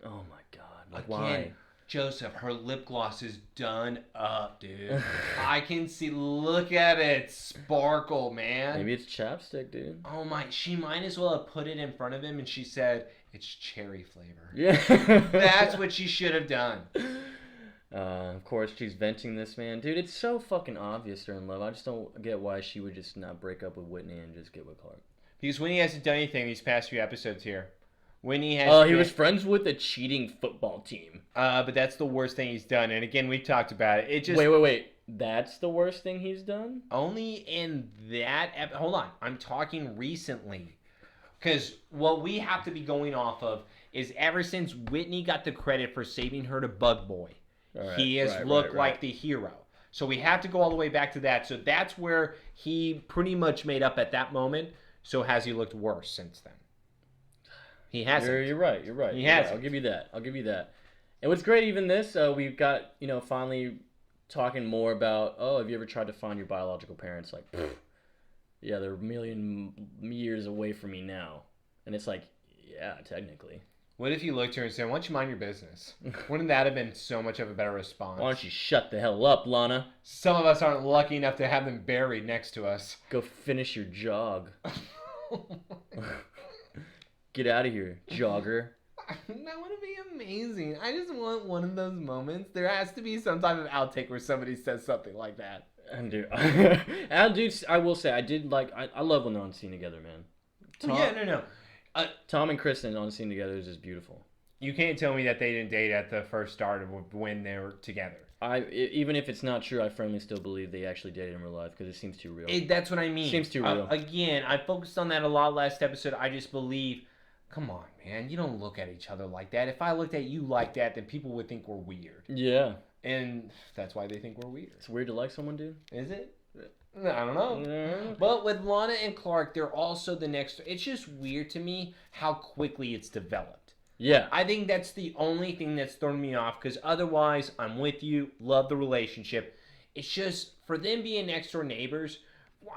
Oh my god. Again, why? Joseph, her lip gloss is done up, dude. I can see. Look at it sparkle, man. Maybe it's chapstick, dude. Oh my! She might as well have put it in front of him, and she said it's cherry flavor. Yeah. That's what she should have done. Of course, she's venting this, man. Dude, it's so fucking obvious they're in love. I just don't get why she would just not break up with Whitney and just get with Clark. Because Whitney hasn't done anything these past few episodes here. Whitney has. He was friends with a cheating football team. But that's the worst thing he's done. And again, we talked about it. It just wait. That's the worst thing he's done? Only in that. Hold on, I'm talking recently. Because what we have to be going off of is ever since Whitney got the credit for saving her to Bug Boy, he has looked like the hero. So we have to go all the way back to that. So that's where he pretty much made up at that moment. So has he looked worse since then? He hasn't. You're right. He hasn't. I'll give you that. And what's great, even this, we've got, finally talking more about, have you ever tried to find your biological parents? Yeah, they're a million years away from me now. And it's yeah, technically. What if you looked at her and said, why don't you mind your business? Wouldn't that have been so much of a better response? Why don't you shut the hell up, Lana? Some of us aren't lucky enough to have them buried next to us. Go finish your jog. Get out of here, jogger. That would be amazing. I just want one of those moments. There has to be some type of outtake where somebody says something like that. And dude, I will say, I did I love when they're on scene together, man. Tom and Kristen on scene together is just beautiful. You can't tell me that they didn't date at the first start of when they were together. Even if it's not true, I firmly still believe they actually dated in real life because it seems too real. That's what I mean. Seems too real. Again, I focused on that a lot last episode. I just believe, come on, man, you don't look at each other like that. If I looked at you like that, then people would think we're weird. Yeah. And that's why they think we're weird. It's weird to like someone, dude. Is it? I don't know. Yeah. But with Lana and Clark, they're also the next. It's just weird to me how quickly it's developed. Yeah. I think that's the only thing that's thrown me off because otherwise, I'm with you. Love the relationship. It's just for them being next door neighbors.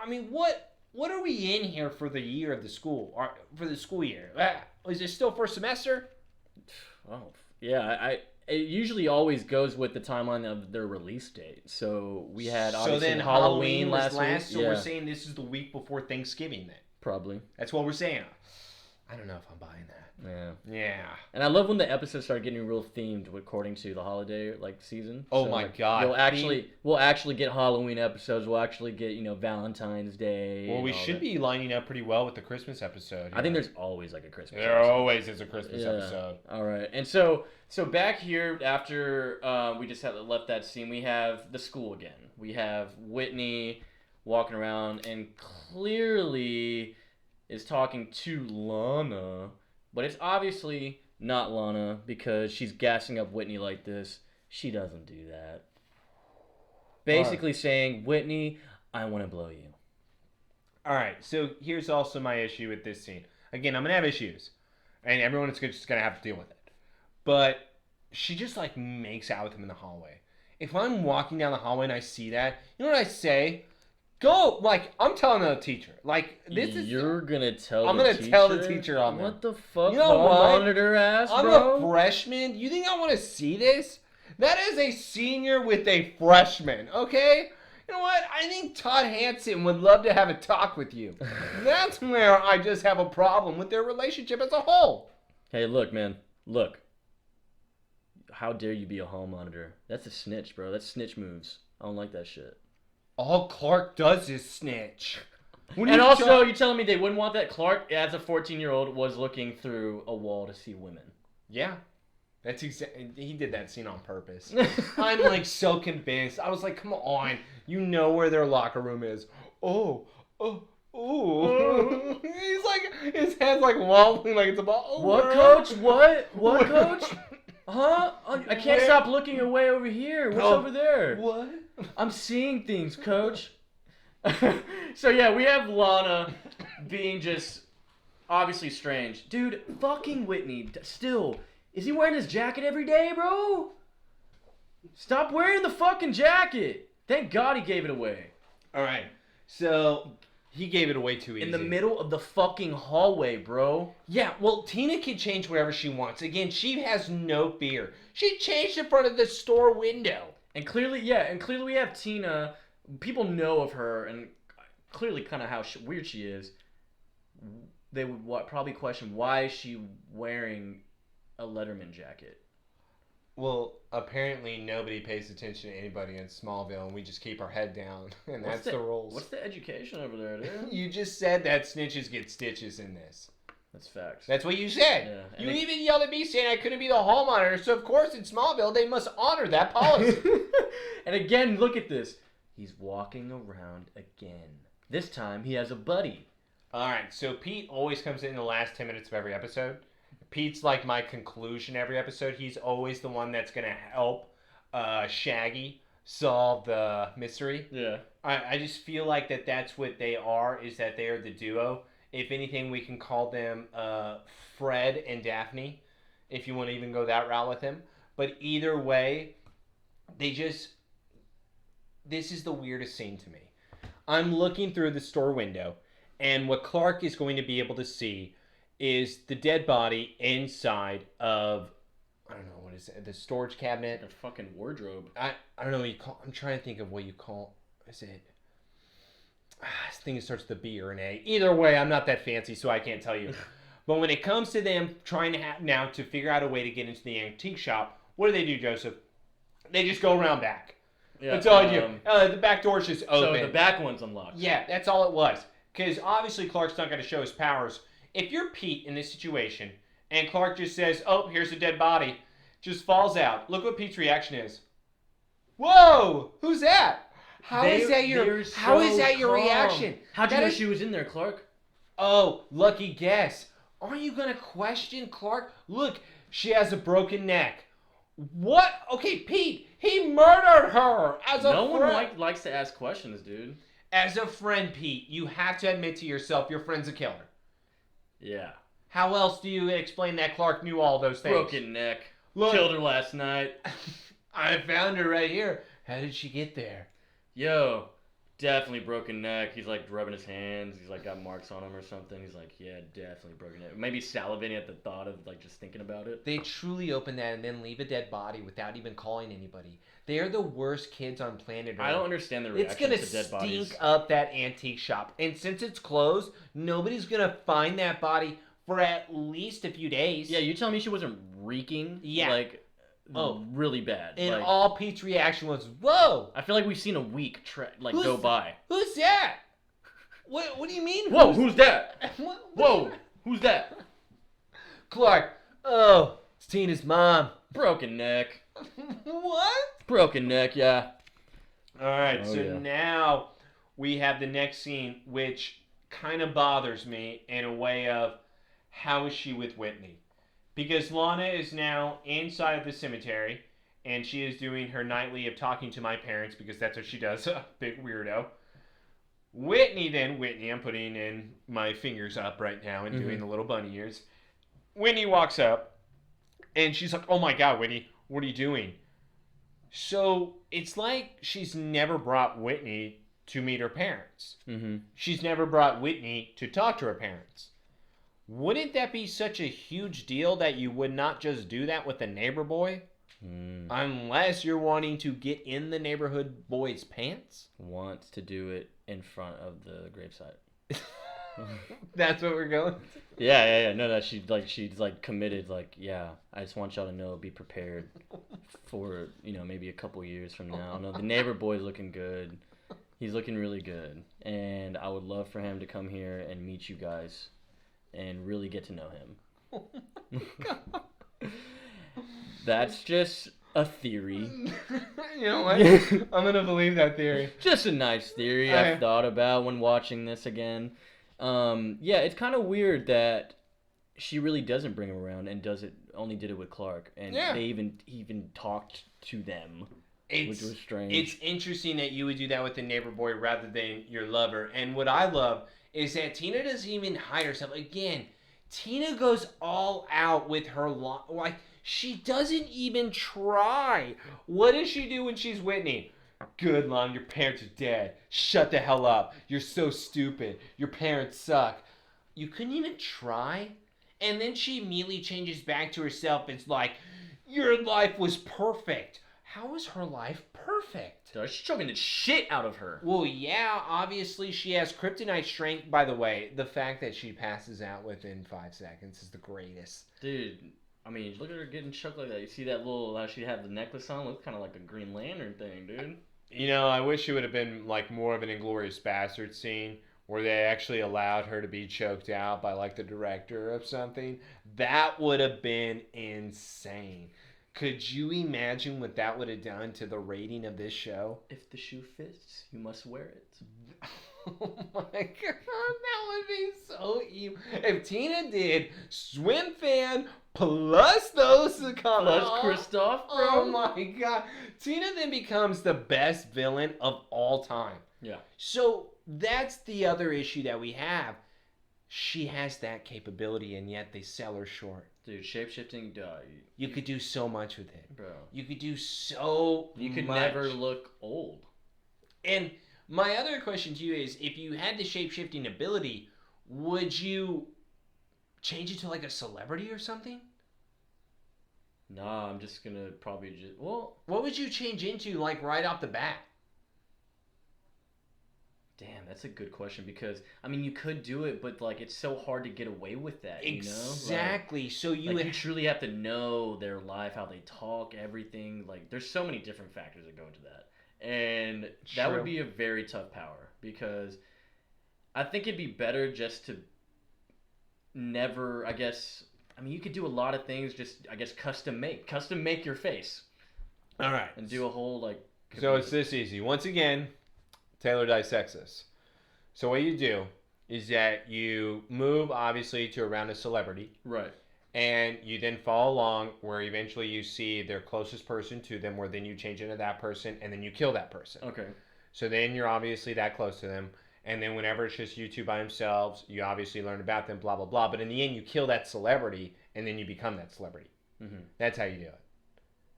I mean, what are we in here for the year of the school or for the school year? Is it still first semester? Oh, yeah. It usually always goes with the timeline of their release date. So we had obviously Halloween was last week. So we're saying this is the week before Thanksgiving then. Probably. That's what we're saying. I don't know if I'm buying that. Yeah. Yeah. And I love when the episodes start getting real themed according to the holiday season. Oh so, my god. We'll actually get Halloween episodes. We'll actually get, Valentine's Day. Well, we should be lining up pretty well with the Christmas episode. I think there's always a Christmas There episode. always is a Christmas episode. All right. And so back here after we just left that scene, we have the school again. We have Whitney walking around and clearly is talking to Lana. But it's obviously not Lana because she's gassing up Whitney like this. She doesn't do that. Basically saying, Whitney, I want to blow you. All right, so here's also my issue with this scene. Again, I'm going to have issues. And everyone is just going to have to deal with it. But she just makes out with him in the hallway. If I'm walking down the hallway and I see that, you know what I say? Go, I'm telling the teacher. You're gonna tell I'm the gonna teacher? tell the teacher on that. What the fuck? You know what? Monitor ass, I'm bro? a freshman. You think I want to see this? That is a senior with a freshman, okay? You know what? I think Todd Hansen would love to have a talk with you. That's where I just have a problem with their relationship as a whole. Hey, look, man. Look. How dare you be a hall monitor? That's a snitch, bro. That's snitch moves. I don't like that shit. All Clark does is snitch. And also, you're telling me they wouldn't want that? Clark, as a 14-year-old, was looking through a wall to see women. Yeah. That's he did that scene on purpose. I'm so convinced. I was like, come on. You know where their locker room is. Oh. He's his head's wobbling like it's about. Oh, what, Coach? What, Coach? Huh? I can't stop looking away over here. What's over there? What? I'm seeing things, Coach. So yeah, we have Lana being just obviously strange. Dude, fucking Whitney, still, is he wearing his jacket every day, bro? Stop wearing the fucking jacket. Thank God he gave it away. All right, so he gave it away too easy. In the middle of the fucking hallway, bro. Yeah, well, Tina can change wherever she wants. Again, she has no fear. She changed in front of the store window. And clearly we have Tina. People know of her, and clearly kind of how weird she is. They would probably question, why is she wearing a Letterman jacket? Well, apparently nobody pays attention to anybody in Smallville, and we just keep our head down, and that's the rules. What's the education over there, dude? You just said that snitches get stitches in this. That's facts. That's what you said. Yeah. You even yelled at me saying I couldn't be the hall monitor, so of course in Smallville they must honor that policy. And again, look at this. He's walking around again. This time he has a buddy. All right, so Pete always comes in the last 10 minutes of every episode. Pete's like my conclusion every episode. He's always the one that's going to help Shaggy solve the mystery. Yeah. I just feel like that's what they are, is that they are the duo. If anything, we can call them Fred and Daphne, if you want to even go that route with him. But either way, this is the weirdest scene to me. I'm looking through the store window, and what Clark is going to be able to see is the dead body inside of, I don't know, what is it, the storage cabinet? A fucking wardrobe. I don't know what you call, I'm trying to think of what you call, is it? This thing starts with a B or an A. Either way, I'm not that fancy, so I can't tell you. But when it comes to them trying to now to figure out a way to get into the antique shop, what do, Joseph? They just go around back. Yeah, that's all I do. The back door's just open. So the back one's unlocked. Yeah, that's all it was. Because obviously Clark's not going to show his powers. If you're Pete in this situation, and Clark just says, oh, here's a dead body, just falls out, look what Pete's reaction is. Whoa! Who's that? How is that your reaction? How'd you know she was in there, Clark? Oh, lucky guess. Aren't you going to question Clark? Look, she has a broken neck. What? Okay, Pete, he murdered her as a No friend. one likes to ask questions, dude. As a friend, Pete, you have to admit to yourself your friend's a killer. Yeah. How else do you explain that Clark knew all those things? Broken neck. Look. Killed her last night. I found her right here. How did she get there? Yo, definitely broken neck. He's like rubbing his hands. He's like got marks on him or something. He's like, yeah, definitely broken neck. Maybe salivating at the thought of like just thinking about it. They truly open that and then leave a dead body without even calling anybody. They are the worst kids on planet Earth. I don't understand the reaction to dead bodies. It's gonna stink up that antique shop. And since it's closed, nobody's gonna find that body for at least a few days. Yeah, you telling me she wasn't reeking? Yeah. Like, really bad. And like, all Pete's reaction was, "Whoa!" I feel like we've seen a week go by. Who's that? What do you mean? Whoa, who's that? Whoa, who's that? Clark. Oh, it's Tina's mom. Broken neck. What? Broken neck, yeah. All right, now we have the next scene, which kind of bothers me in a way of how is she with Whitney? Because Lana is now inside of the cemetery, and she is doing her nightly of talking to my parents because that's what she does. Big weirdo. Whitney, I'm putting in my fingers up right now and doing the little bunny ears. Whitney walks up, and she's like, "Oh my God, Whitney, what are you doing?" So it's like she's never brought Whitney to meet her parents. Mm-hmm. She's never brought Whitney to talk to her parents. Wouldn't that be such a huge deal that you would not just do that with a neighbor boy? Unless you're wanting to get in the neighborhood boy's pants? Wants to do it in front of the gravesite. That's what we're going? Yeah. No, that she's committed. Like, yeah, I just want y'all to know, be prepared for maybe a couple years from now. No, the neighbor boy's looking good. He's looking really good, and I would love for him to come here and meet you guys, and really get to know him. That's just a theory. You know what? I'm gonna believe that theory. Just a nice theory I've thought about when watching this again. Yeah, it's kind of weird that she really doesn't bring him around and only did it with Clark, and they even talked to them, which was strange. It's interesting that you would do that with the neighbor boy rather than your lover. And what I love is that Tina doesn't even hide herself. Again, Tina goes all out with her like she doesn't even try. What does she do when she's Whitney? Good, Lon, your parents are dead. Shut the hell up. You're so stupid. Your parents suck. You couldn't even try? And then she immediately changes back to herself. It's like, your life was perfect. How is her life perfect? She's choking the shit out of her. Well, yeah, obviously she has kryptonite strength. By the way, the fact that she passes out within 5 seconds is the greatest. Dude, I mean, look at her getting choked like that. You see that how she had the necklace on? Looks kind of like a Green Lantern thing, dude. You know, I wish it would have been like more of an Inglourious Bastard scene where they actually allowed her to be choked out by like the director of something. That would have been insane. Could you imagine what that would have done to the rating of this show? If the shoe fits, you must wear it. Oh my God, that would be so evil. If Tina did Swim Fan plus those Plus Kristoff, bro. Oh my God. Tina then becomes the best villain of all time. Yeah. So that's the other issue that we have. She has that capability, and yet they sell her short. Dude, shapeshifting, you could do so much with it. Bro. You could do so much. You could never look old. And my other question to you is, if you had the shape-shifting ability, would you change it to like a celebrity or something? Nah, I'm just gonna probably what would you change into like right off the bat? Damn, that's a good question, because I mean you could do it, but like it's so hard to get away with that. Exactly. Like, so you truly have to know their life, how they talk, everything. Like there's so many different factors that go into that, and that would be a very tough power, because I think it'd be better just to never. I mean, you could do a lot of things. Just custom make your face. All right, and do a whole like. So it's this easy. Once again, Taylor dissects this. So what you do is that you move, obviously, to around a celebrity. Right. And you then follow along where eventually you see their closest person to them, where then you change into that person and then you kill that person. Okay. So then you're obviously that close to them. And then whenever it's just you two by themselves, you obviously learn about them, blah, blah, blah. But in the end, you kill that celebrity and then you become that celebrity. Mm-hmm. That's how you do it.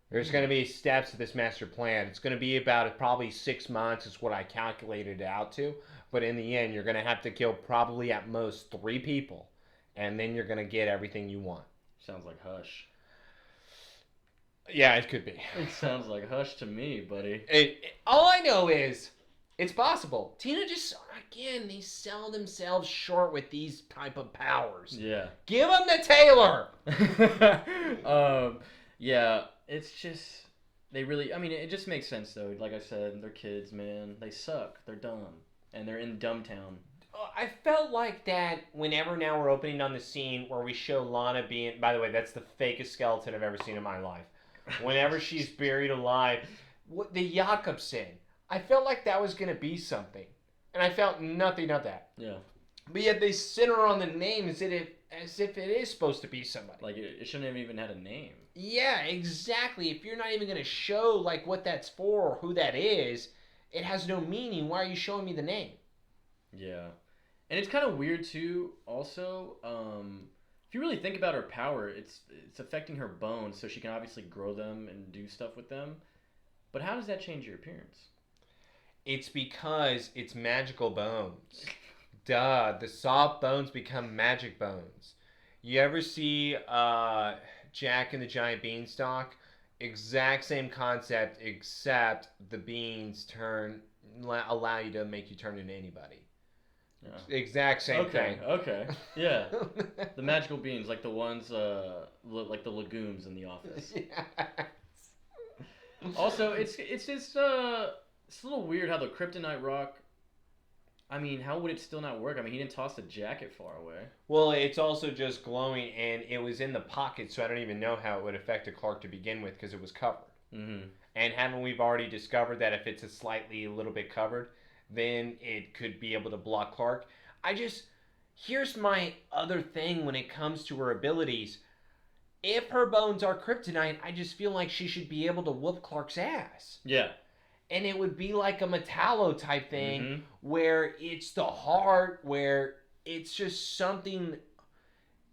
There's going to be steps to this master plan. It's going to be about probably 6 months is what I calculated it out to. But in the end, you're going to have to kill probably at most 3 people. And then you're going to get everything you want. Sounds like Hush. Yeah, it could be. It sounds like Hush to me, buddy. All I know is it's possible. Tina just, again, they sell themselves short with these type of powers. Yeah. Give them the Taylor. Yeah, it's just, they really, I mean, it just makes sense, though. Like I said, they're kids, man. They suck. They're dumb. And they're in Dumbtown. I felt like that whenever now we're opening on the scene where we show Lana being, by the way, that's the fakest skeleton I've ever seen in my life. Whenever she's buried alive, the Jakobsen, I felt like that was going to be something. And I felt nothing of that. Yeah. But yet they center on the name as if it is supposed to be somebody. Like, it shouldn't have even had a name. Yeah, exactly. If you're not even going to show, like, what that's for or who that is, it has no meaning. Why are you showing me the name? Yeah. And it's kind of weird, too, also. If you really think about her power, it's affecting her bones, so she can obviously grow them and do stuff with them. But how does that change your appearance? It's because it's magical bones. Duh. The soft bones become magic bones. You ever see Jack and the Giant Beanstalk? Exact same concept, except the beans allow you to make you turn into anybody. Yeah. Exact same thing. Okay. Yeah. The magical beans, like the ones, like the legumes in The Office. Yes. Also, it's just it's a little weird how the kryptonite rock. I mean, how would it still not work? I mean, he didn't toss the jacket far away. Well, it's also just glowing, and it was in the pocket, so I don't even know how it would affect Clark to begin with because it was covered. Mm-hmm. And haven't we already discovered that if it's a little bit covered, then it could be able to block Clark? Here's my other thing when it comes to her abilities. If her bones are kryptonite, I just feel like she should be able to whoop Clark's ass. Yeah. And it would be like a Metallo type thing, mm-hmm. where it's the heart, where it's just something.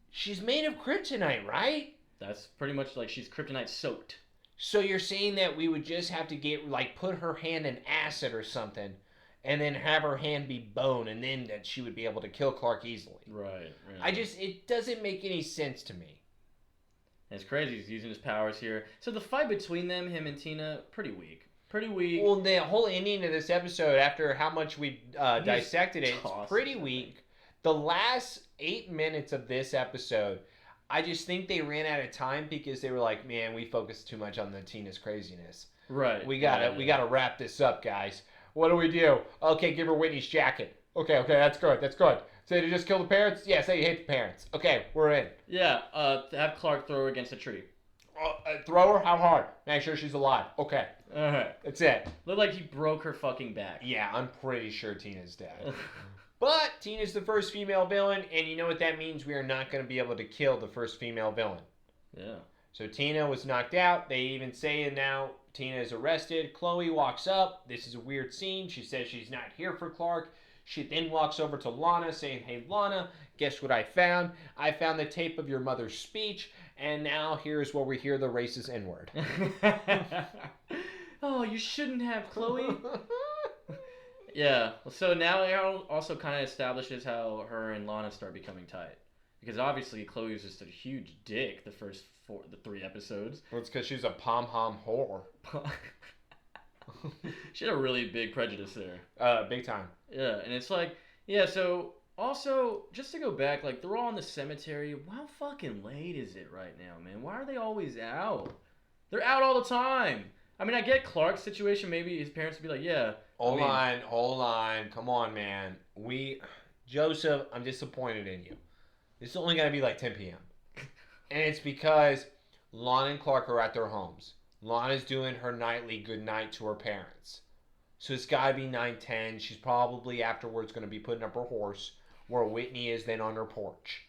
She's made of kryptonite, right? That's pretty much like she's kryptonite soaked. So you're saying that we would just have to put her hand in acid or something, and then have her hand be bone, and then that she would be able to kill Clark easily. Right. It doesn't make any sense to me. It's crazy. He's using his powers here. So the fight between them, him and Tina, pretty weak. Pretty weak. Well, the whole ending of this episode, after how much we dissected it, it's pretty weak. The last 8 minutes of this episode, I just think they ran out of time because they were like, man, we focused too much on the Tina's craziness. Right. We gotta wrap this up, guys. What do we do? Okay, give her Whitney's jacket. Okay, that's good. Say to just kill the parents? Yeah, say you hate the parents. Okay, we're in. Yeah, have Clark throw her against a tree. Throw her? How hard? Make sure she's alive. Okay. Alright. That's it. Looked like he broke her fucking back. Yeah, I'm pretty sure Tina's dead. But Tina's the first female villain, and you know what that means? We are not going to be able to kill the first female villain. Yeah. So Tina was knocked out. They even say now Tina is arrested. Chloe walks up. This is a weird scene. She says she's not here for Clark. She then walks over to Lana saying, hey, Lana, guess what I found? I found the tape of your mother's speech, and now here's where we hear the racist N-word. Oh, you shouldn't have, Chloe. Yeah. So now it also kind of establishes how her and Lana start becoming tight. Because obviously Chloe was just a huge dick the 3 episodes. Well, it's because she's a pom-hom whore. She had a really big prejudice there. Big time. Yeah, and it's like, yeah, so also, just to go back, like, they're all in the cemetery. How fucking late is it right now, man? Why are they always out? They're out all the time. I mean, I get Clark's situation. Maybe his parents would be like, yeah. Hold on. Come on, man. Joseph, I'm disappointed in you. It's only going to be like 10 p.m. And it's because Lana and Clark are at their homes. Lana's doing her nightly goodnight to her parents. So it's got to be 9:10. She's probably afterwards going to be putting up her horse, where Whitney is then on her porch.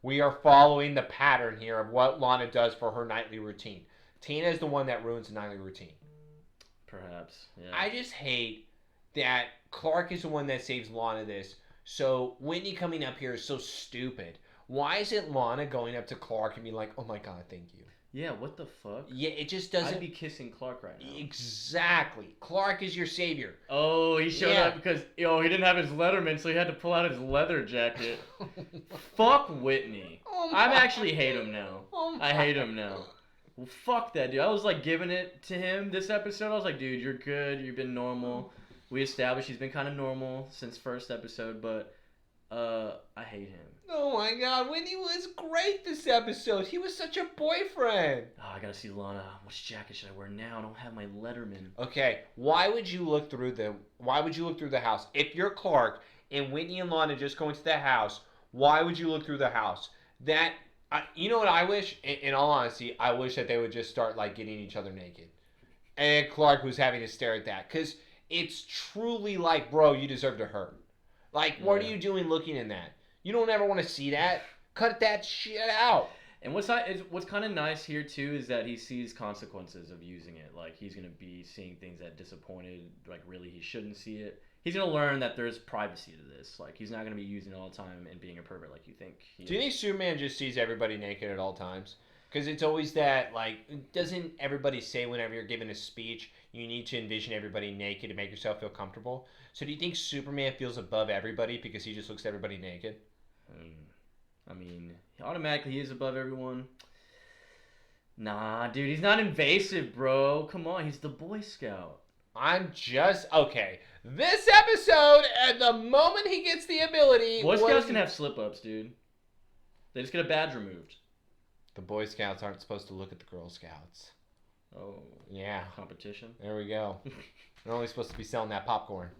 we are following the pattern here of what Lana does for her nightly routine. Tina is the one that ruins the nightly routine. Perhaps. Yeah. I just hate that Clark is the one that saves Lana this. So Whitney coming up here is so stupid. Why isn't Lana going up to Clark and being like, "Oh my God, thank you"? Yeah, what the fuck? Yeah, it just doesn't. I'd be kissing Clark right now. Exactly. Clark is your savior. Oh, he showed up because he didn't have his Letterman, so he had to pull out his leather jacket. Fuck Whitney. I actually hate him now. I hate him now. Well, fuck that dude. I was like giving it to him this episode. I was like, dude, you're good. You've been normal. We established he's been kind of normal since first episode, but I hate him. Oh my God, Whitney was great this episode. He was such a boyfriend. Oh, I gotta see Lana. Which jacket should I wear now? I don't have my Letterman. Okay, why would you look through the house? If you're Clark and Whitney and Lana just go into the house, why would you look through the house? You know what I wish? In all honesty, I wish that they would just start like getting each other naked. And Clark was having to stare at that. Because it's truly like, bro, you deserve to hurt. Like, what are you doing looking in that? You don't ever want to see that. Cut that shit out. And what's kind of nice here too is that he sees consequences of using it. Like he's gonna be seeing things that disappointed. Like really, he shouldn't see it. He's gonna learn that there's privacy to this. Like he's not gonna be using it all the time and being a pervert like you think. Do you think Superman just sees everybody naked at all times? Because it's always that, like, doesn't everybody say whenever you're giving a speech, you need to envision everybody naked to make yourself feel comfortable? So do you think Superman feels above everybody because he just looks at everybody naked? I mean, automatically he is above everyone. Nah, dude, he's not invasive, bro. Come on, he's the Boy Scout. Okay. This episode, at the moment he gets the ability... Boy Scouts can have slip-ups, dude. They just get a badge removed. The Boy Scouts aren't supposed to look at the Girl Scouts. Oh. Yeah. Competition? There we go. They're only supposed to be selling that popcorn.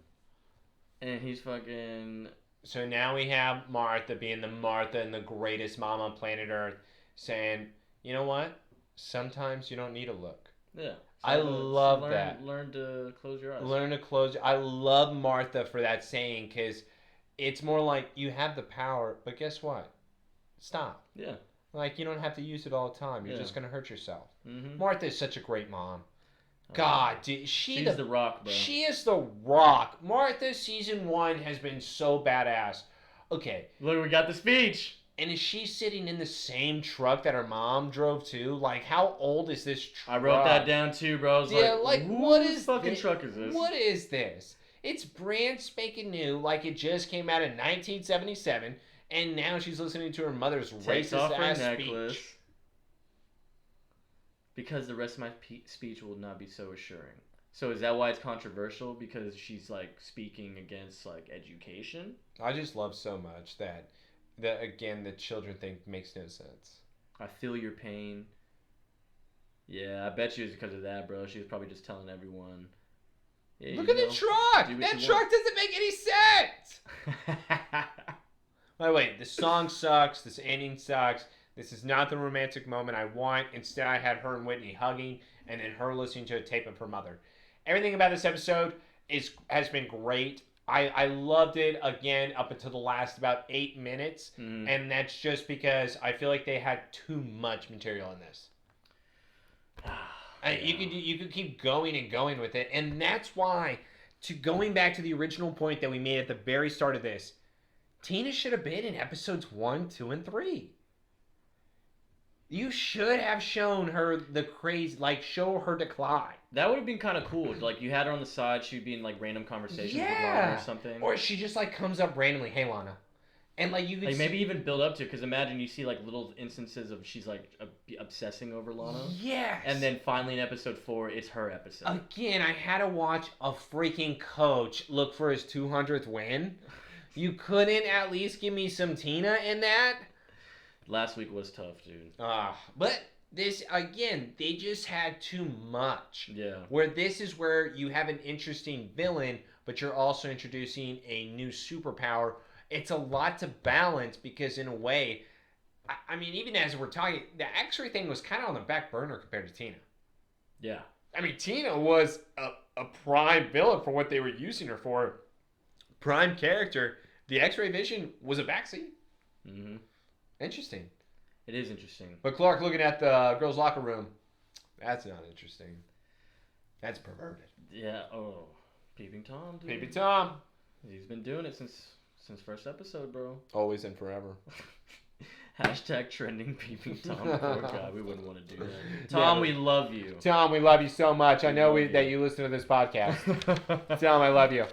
And he's fucking... So now we have Martha being the Martha and the greatest mom on planet Earth saying, you know what? Sometimes you don't need a look. Yeah. I love that. Learn to close your eyes. Learn to close. I love Martha for that saying because it's more like you have the power, but guess what? Stop. Yeah. Like you don't have to use it all the time. You're just going to hurt yourself. Mm-hmm. Martha is such a great mom. God, dude, she's the Rock, bro. She is the Rock. Martha season 1 has been so badass. Okay. Look, we got the speech. And is she sitting in the same truck that her mom drove to? Like, how old is this truck? I wrote that down too, bro. I was like what is fucking truck is this? What is this? It's brand spanking new, like it just came out in 1977, and now she's listening to her mother's racist ass speech. Because the rest of my speech will not be so assuring. So is that why it's controversial? Because she's like speaking against like education? I just love so much that again the children thing makes no sense. I feel your pain. Yeah, I bet you it's because of that, bro. She was probably just telling everyone. Yeah, look at the truck! That truck doesn't make any sense! By the way, the song sucks. This ending sucks. This is not the romantic moment I want. Instead, I had her and Whitney hugging and then her listening to a tape of her mother. Everything about this episode has been great. I loved it, again, up until the last about 8 minutes. Mm. And that's just because I feel like they had too much material in this. Yeah. You could keep going and going with it. And that's why, going back to the original point that we made at the very start of this, Tina should have been in episodes 1, 2, and 3. You should have shown her the crazy, like, show her decline. That would have been kind of cool. Like, you had her on the side, she'd be in, like, random conversations with Lana or something. Or she just, like, comes up randomly, hey, Lana. And, like, you could maybe even build up to it, because imagine you see, like, little instances of she's, like, obsessing over Lana. Yes. And then finally in episode 4, it's her episode. Again, I had to watch a freaking coach look for his 200th win. You couldn't at least give me some Tina in that? Last week was tough, dude. But this, again, they just had too much. Yeah. Where this is where you have an interesting villain, but you're also introducing a new superpower. It's a lot to balance because, in a way, I mean, even as we're talking, the X-ray thing was kind of on the back burner compared to Tina. Yeah. I mean, Tina was a prime villain for what they were using her for. Prime character. The X-ray vision was a backseat. Mm-hmm. Interesting. It is interesting. But Clark looking at the girls' locker room, that's not interesting. That's perverted. Yeah. Oh, Peeping Tom, dude. Peeping Tom. He's been doing it since first episode, bro. Always and forever. Hashtag trending Peeping Tom. Poor guy. We wouldn't want to do that. Tom, we love you. Tom, we love you so much. I know that you listen to this podcast. Tom, I love you.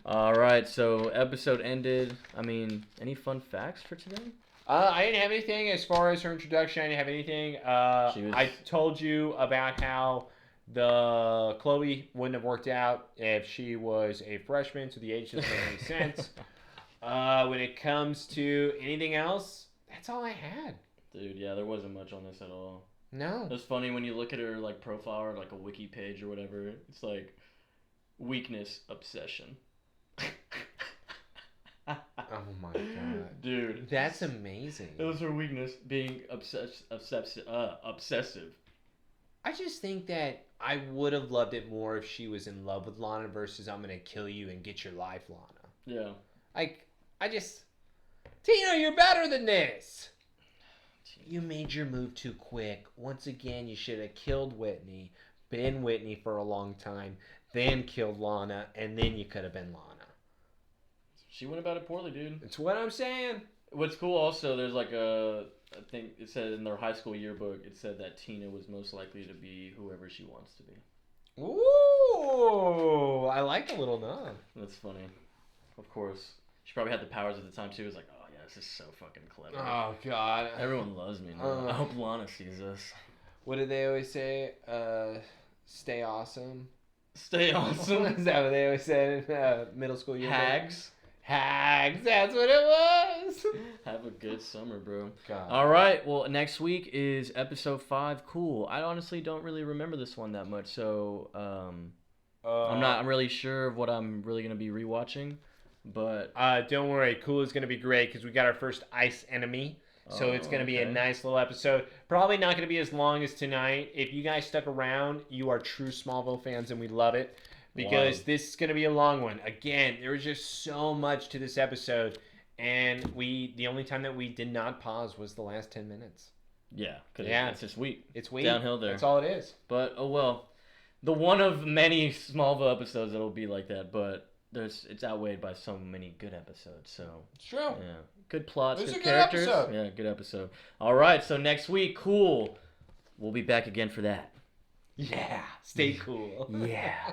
All right. So episode ended. I mean, any fun facts for today? I didn't have anything as far as her introduction. I didn't have anything. I told you about how the Chloe wouldn't have worked out if she was a freshman, so the age doesn't make any sense. When it comes to anything else, that's all I had. Dude, yeah, there wasn't much on this at all. No. It's funny when you look at her like profile or like a wiki page or whatever. It's like weakness, obsession. Oh my god, dude, that's amazing. It was her weakness, being obsessive. I just think that I would have loved it more if she was in love with Lana versus I'm gonna kill you and get your life, Lana. Yeah. Like, Tina, you're better than this. You made your move too quick. Once again, you should have killed Whitney, been Whitney for a long time, then killed Lana, and then you could have been Lana. She went about it poorly, dude. That's what I'm saying. What's cool also, there's like I think it said in their high school yearbook, it said that Tina was most likely to be whoever she wants to be. Ooh, I like a little nod. That's funny. Of course. She probably had the powers at the time too. It was like, oh yeah, this is so fucking clever. Oh god. Everyone loves me now. I hope Lana sees this. What do they always say? Stay awesome. Stay awesome. Is that what they always said in middle school yearbook? Hags, that's what it was. Have a good summer, bro. God. All right, well, next week is episode 5. Cool. I honestly don't really remember this one that much, so I'm really sure of what I'm really going to be rewatching, but... don't worry, Cool is going to be great because we got our first ice enemy, so it's going to be a nice little episode. Probably not going to be as long as tonight. If you guys stuck around, you are true Smallville fans, and we love it. Because this is going to be a long one. Again, there was just so much to this episode. And the only time that we did not pause was the last 10 minutes. Yeah. It's just wheat. It's wheat. Downhill there. That's all it is. But, oh well. The one of many Smallville episodes that'll be like that. But it's outweighed by so many good episodes. So it's true. Yeah. Good plots, good characters. Episode. Yeah, good episode. All right. So next week, cool. We'll be back again for that. Yeah. Stay cool. Yeah.